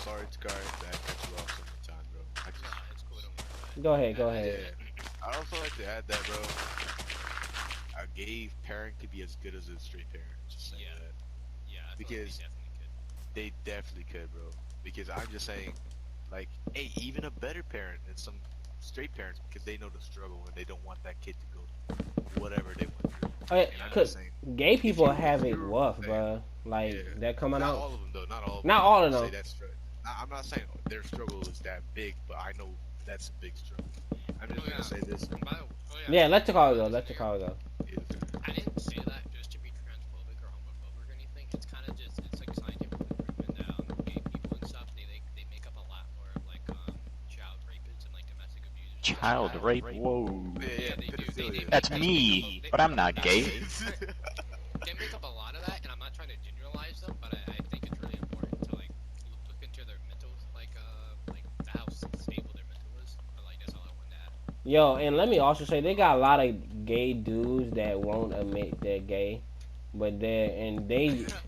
[SPEAKER 3] Sorry, Takari, that cut you off so many times, bro.
[SPEAKER 2] It's cool. Don't worry.
[SPEAKER 1] Go ahead, go ahead.
[SPEAKER 3] Yeah. I'd also like to add that, bro, a gay parent could be as good as a straight parent. Just saying that.
[SPEAKER 2] Yeah, I feel
[SPEAKER 3] Because
[SPEAKER 2] like
[SPEAKER 3] they definitely could, bro. Because I'm just saying, like, hey, even a better parent than some straight parents, because they know the struggle and they don't want that kid to go whatever they went through.
[SPEAKER 1] Hey,
[SPEAKER 3] And I'm
[SPEAKER 1] cause
[SPEAKER 3] just saying,
[SPEAKER 1] gay people have it
[SPEAKER 3] you're
[SPEAKER 1] rough,
[SPEAKER 3] saying-
[SPEAKER 1] bro. Like
[SPEAKER 3] Yeah.
[SPEAKER 1] that coming
[SPEAKER 3] Not
[SPEAKER 1] out.
[SPEAKER 3] all of them, though. Not all of them.
[SPEAKER 1] Not all of
[SPEAKER 3] Say
[SPEAKER 1] them.
[SPEAKER 3] that's I'm not saying their struggle is that big, but I know that's a big struggle. I'm just gonna say this.
[SPEAKER 1] Yeah, let the call go. Let the call go.
[SPEAKER 2] I didn't say that just to be transphobic or homophobic or anything. It's kind of just, it's like scientific proven that gay people and stuff, they make up a lot more of like child rapists and like domestic abusers.
[SPEAKER 4] Child rape? Whoa.
[SPEAKER 3] Yeah,
[SPEAKER 2] they do.
[SPEAKER 3] pedophilia.
[SPEAKER 4] That's me, but I'm not gay.
[SPEAKER 2] They make up a lot of that, and I'm not trying to generalize them, but I think it's really important to like look into their mental, like how stable their mental is. But like that's all I wanted to add.
[SPEAKER 1] Yo, and let me also say they got a lot of gay dudes that won't admit they're gay, but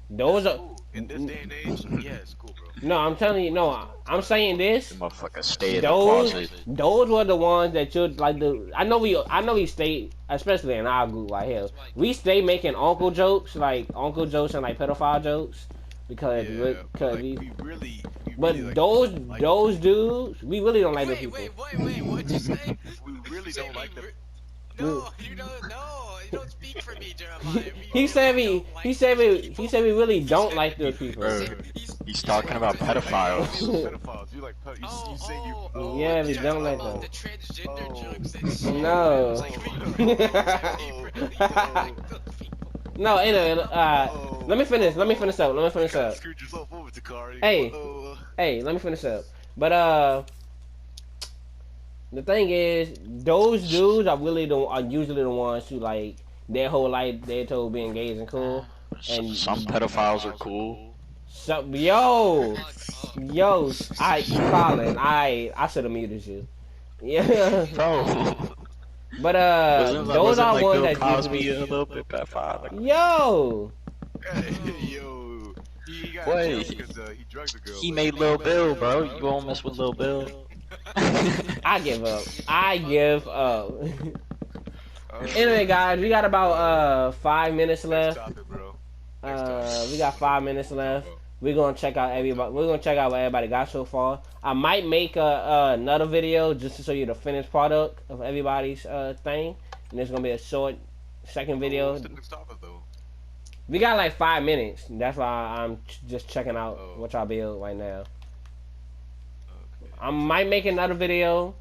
[SPEAKER 1] those are.
[SPEAKER 3] In this day and age, yeah, it's cool, bro.
[SPEAKER 1] No, I'm telling you, no, I'm saying this.
[SPEAKER 4] Motherfucker, stay in the
[SPEAKER 1] Those
[SPEAKER 4] closet.
[SPEAKER 1] were the ones that you like. I know we stay, especially in our group right here. We stay making uncle jokes and like pedophile jokes because we
[SPEAKER 3] really
[SPEAKER 1] But
[SPEAKER 3] like,
[SPEAKER 1] those dudes, we really don't like those people.
[SPEAKER 2] Wait, what'd you say?
[SPEAKER 3] we really don't like them.
[SPEAKER 2] No, you don't speak for me, Jeremiah.
[SPEAKER 1] He said we really don't like those people.
[SPEAKER 4] Bro, he's talking about pedophiles.
[SPEAKER 3] Pedophiles. You like you say you.
[SPEAKER 2] Oh,
[SPEAKER 1] Yeah, we
[SPEAKER 2] you're
[SPEAKER 1] don't
[SPEAKER 2] talking
[SPEAKER 1] like
[SPEAKER 2] about
[SPEAKER 1] them.
[SPEAKER 2] the transgender jokes and shit.
[SPEAKER 1] No.
[SPEAKER 2] It's like, we don't like those people.
[SPEAKER 1] No, anyway, let me finish up.
[SPEAKER 3] Screwed yourself over, Takari.
[SPEAKER 1] Hey, let me finish up. But the thing is, those dudes are usually the ones who like their whole life they're told being gay isn't cool. And
[SPEAKER 4] Some pedophiles are cool.
[SPEAKER 1] So, Collin, I should have muted you. Yeah.
[SPEAKER 4] Bro.
[SPEAKER 1] But those
[SPEAKER 4] wasn't
[SPEAKER 1] are
[SPEAKER 4] like
[SPEAKER 1] ones
[SPEAKER 4] Bill
[SPEAKER 1] that
[SPEAKER 4] Cosby
[SPEAKER 1] usually.
[SPEAKER 4] a little bit pedophile. Like,
[SPEAKER 1] Yo.
[SPEAKER 3] Yo, he got
[SPEAKER 4] Wait.
[SPEAKER 3] because he drugged the girl.
[SPEAKER 4] he made Lil Bill, bro. You won't mess with Lil Bill.
[SPEAKER 1] I give up. I give up. Anyway, guys, we got about 5 minutes
[SPEAKER 3] Next
[SPEAKER 1] left.
[SPEAKER 3] topic, bro. Next topic.
[SPEAKER 1] We got 5 minutes left. We're gonna check out everybody. We're gonna check out what everybody got so far. I might make another video just to show you the finished product of everybody's thing, and it's gonna be a short second video.
[SPEAKER 3] What's the next topic though?
[SPEAKER 1] We got like 5 minutes. That's why I'm just checking out
[SPEAKER 3] Oh.
[SPEAKER 1] what y'all build right now.
[SPEAKER 3] Okay.
[SPEAKER 1] I might make another video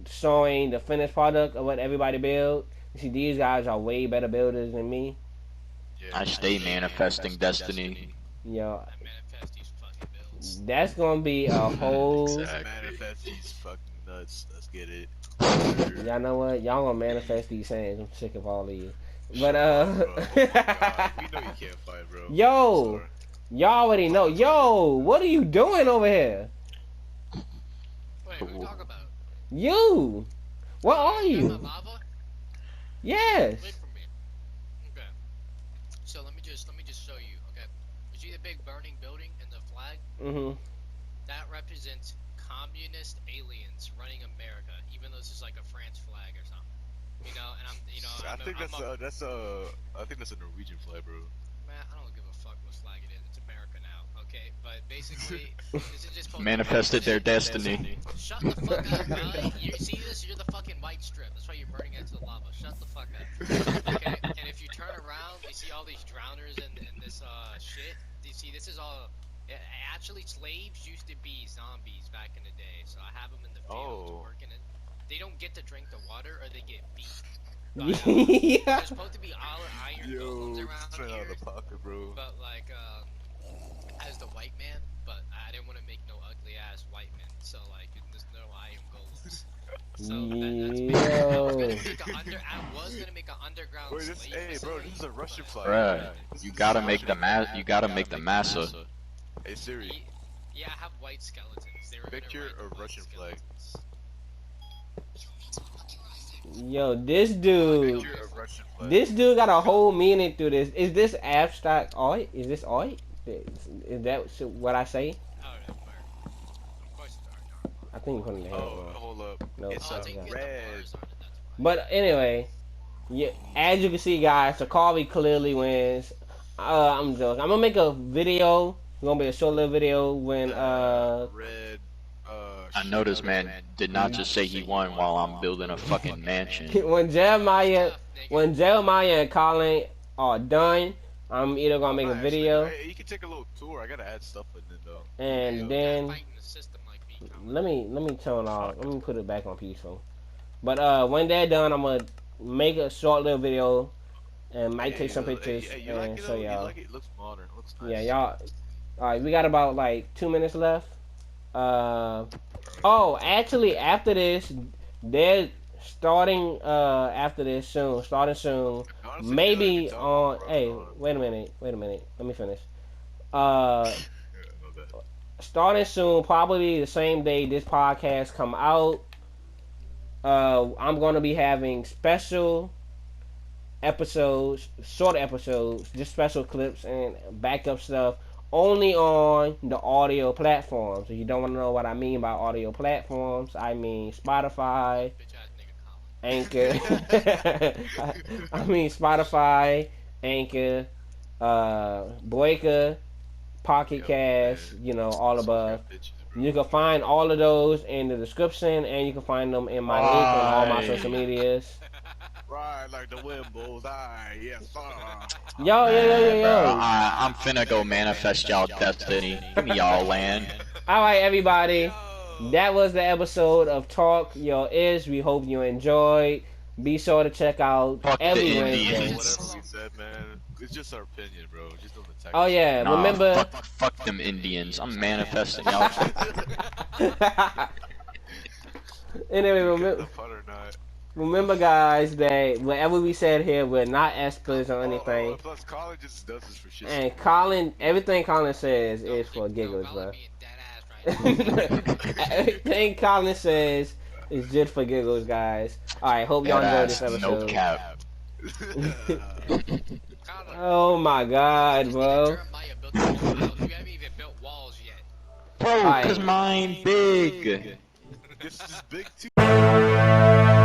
[SPEAKER 1] showing the finished product of what everybody build. You see, these guys are way better builders than me.
[SPEAKER 3] Yeah,
[SPEAKER 4] I stay manifesting destiny.
[SPEAKER 1] Yo,
[SPEAKER 2] I manifest these fucking bills.
[SPEAKER 1] that's gonna be a whole.
[SPEAKER 4] Exactly.
[SPEAKER 3] Manifest these fucking nuts. Let's get it.
[SPEAKER 1] Y'all know what? Y'all gonna manifest these things. I'm sick of all of you. But
[SPEAKER 3] Bro, oh my God. We know you can't fight, bro.
[SPEAKER 1] Yo,
[SPEAKER 3] Sorry.
[SPEAKER 1] y'all already know. Yo, what are you doing over here?
[SPEAKER 2] Wait, what are we talking about?
[SPEAKER 1] You, what are
[SPEAKER 2] You got
[SPEAKER 1] you?
[SPEAKER 2] my lava?
[SPEAKER 1] Yes.
[SPEAKER 2] Wait for me. Okay. So let me just show you. Okay. You see the big burning building and the flag?
[SPEAKER 1] Mhm.
[SPEAKER 2] That represents communist aliens running America, even though this is like a France flag or something. You know, and
[SPEAKER 3] I think that's a Norwegian flag, bro.
[SPEAKER 2] Man, I don't give a fuck what flag it is. It's America now, okay? But basically, this is just supposed
[SPEAKER 4] Manifested
[SPEAKER 2] to
[SPEAKER 4] their destiny.
[SPEAKER 2] Shut the fuck up, guy. You see this? You're the fucking white strip. That's why you're burning into the lava. Shut the fuck up. Okay? And if you turn around, you see all these drowners and this shit. You see, this is all. Actually, slaves used to be zombies back in the day. So I have them in the fields
[SPEAKER 3] Oh.
[SPEAKER 2] working it. They don't get to drink the water or they get beat.
[SPEAKER 1] Yeah.
[SPEAKER 2] There's supposed to be all iron golems
[SPEAKER 3] Yo,
[SPEAKER 2] around
[SPEAKER 3] straight out of
[SPEAKER 2] here.
[SPEAKER 3] the pocket, bro.
[SPEAKER 2] But like, as the white man, but I didn't want to make no ugly ass white men, so like, there's no iron golems. So I was gonna make an underground
[SPEAKER 3] Wait, this,
[SPEAKER 2] slave
[SPEAKER 3] hey, bro,
[SPEAKER 2] facility,
[SPEAKER 3] this is a Russian
[SPEAKER 2] but-
[SPEAKER 3] flag.
[SPEAKER 4] Bruh,
[SPEAKER 3] This
[SPEAKER 4] you
[SPEAKER 3] is
[SPEAKER 4] gotta
[SPEAKER 3] a
[SPEAKER 4] make the
[SPEAKER 3] Russian
[SPEAKER 4] you gotta make the massa.
[SPEAKER 3] flag. Hey Siri,
[SPEAKER 2] Yeah, I have white skeletons. They were
[SPEAKER 3] picture
[SPEAKER 2] gonna write
[SPEAKER 3] a
[SPEAKER 2] the white
[SPEAKER 3] Russian flag.
[SPEAKER 2] skeletons.
[SPEAKER 1] Yo, this dude.
[SPEAKER 3] Picture a Russian flag.
[SPEAKER 1] This dude got a whole meaning through this. Is this abstract art? Is this art? Is that what I say?
[SPEAKER 2] Oh, no, where? Of course it's art.
[SPEAKER 1] I think you put it in the head
[SPEAKER 3] Oh,
[SPEAKER 1] wrong.
[SPEAKER 3] hold up.
[SPEAKER 1] No,
[SPEAKER 3] It's
[SPEAKER 2] Oh,
[SPEAKER 3] a
[SPEAKER 2] they can get the
[SPEAKER 3] red.
[SPEAKER 2] bars on it, that's why.
[SPEAKER 1] But anyway, yeah, as you can see, guys, Takari clearly wins. I'm joking. I'm gonna make a video. It's gonna be a short little video when
[SPEAKER 3] Red.
[SPEAKER 4] I know this man did not just say he won while I'm building a fucking mansion.
[SPEAKER 1] when Jeremiah and Collin are done. I'm either gonna make a video
[SPEAKER 3] Hey, you can take a little tour. I gotta add stuff in it though.
[SPEAKER 1] and
[SPEAKER 2] You're
[SPEAKER 1] then
[SPEAKER 2] fighting the system like me, Colin.
[SPEAKER 1] let me turn off. Let me put it back on peaceful. But when they're done, I'm gonna make a short little video and might take some pictures
[SPEAKER 3] Hey, you
[SPEAKER 1] and
[SPEAKER 3] like it,
[SPEAKER 1] show
[SPEAKER 3] though? You
[SPEAKER 1] y'all.
[SPEAKER 3] like it? It looks modern. It looks nice.
[SPEAKER 1] Yeah, y'all. All right, we got about like 2 minutes left. Oh, actually, after this, they're starting after this soon. Starting soon.
[SPEAKER 3] Honestly,
[SPEAKER 1] Maybe
[SPEAKER 3] you can
[SPEAKER 1] on.
[SPEAKER 3] talk,
[SPEAKER 1] Hey,
[SPEAKER 3] bro.
[SPEAKER 1] wait a minute. Let me finish.
[SPEAKER 3] Yeah, my bad.
[SPEAKER 1] Starting soon, probably the same day this podcast come out. I'm gonna be having special episodes, short episodes, just special clips and backup stuff, only on the audio platforms. If you don't want to know what I mean by audio platforms, I mean Spotify,
[SPEAKER 2] Bitch ass nigga Colin.
[SPEAKER 1] Anchor. I mean Spotify, Anchor, Breaker, Pocket Cast, you know, all above. You can find all of those in the description, and you can find them in my link on all my
[SPEAKER 4] Right.
[SPEAKER 1] social medias.
[SPEAKER 3] Right, like the wind blows. Aye, yes, sir.
[SPEAKER 1] Yo.
[SPEAKER 4] I'm finna go manifest y'all destiny. Give me y'all land.
[SPEAKER 1] All right, everybody.
[SPEAKER 3] Yo.
[SPEAKER 1] That was the episode of Talk Your Ish. We hope you enjoyed. Be sure to check out
[SPEAKER 4] Fuck the
[SPEAKER 1] every
[SPEAKER 4] Indians.
[SPEAKER 1] Wednesday.
[SPEAKER 3] Whatever we said, man. It's just our opinion, bro. Just don't attack.
[SPEAKER 1] Oh yeah,
[SPEAKER 4] Nah,
[SPEAKER 1] remember.
[SPEAKER 4] fuck them Indians. I'm manifesting y'all.
[SPEAKER 1] Anyway,
[SPEAKER 3] Get
[SPEAKER 1] remember.
[SPEAKER 3] the fun or not.
[SPEAKER 1] Remember, guys, that whatever we said here, we're not experts on anything.
[SPEAKER 3] Plus, Collin just does this for shit.
[SPEAKER 1] And Collin, everything Collin says is for giggles,
[SPEAKER 2] Colin
[SPEAKER 1] bro.
[SPEAKER 2] being dead ass right now.
[SPEAKER 1] Everything Collin says is just for giggles, guys. Alright, hope y'all enjoyed this
[SPEAKER 4] Deadass,
[SPEAKER 1] episode.
[SPEAKER 4] no cap.
[SPEAKER 2] Colin,
[SPEAKER 1] Oh my god, bro.
[SPEAKER 2] Jeremiah built a new house. You haven't even built walls yet.
[SPEAKER 4] Bro, cause mine big.
[SPEAKER 3] This is big too.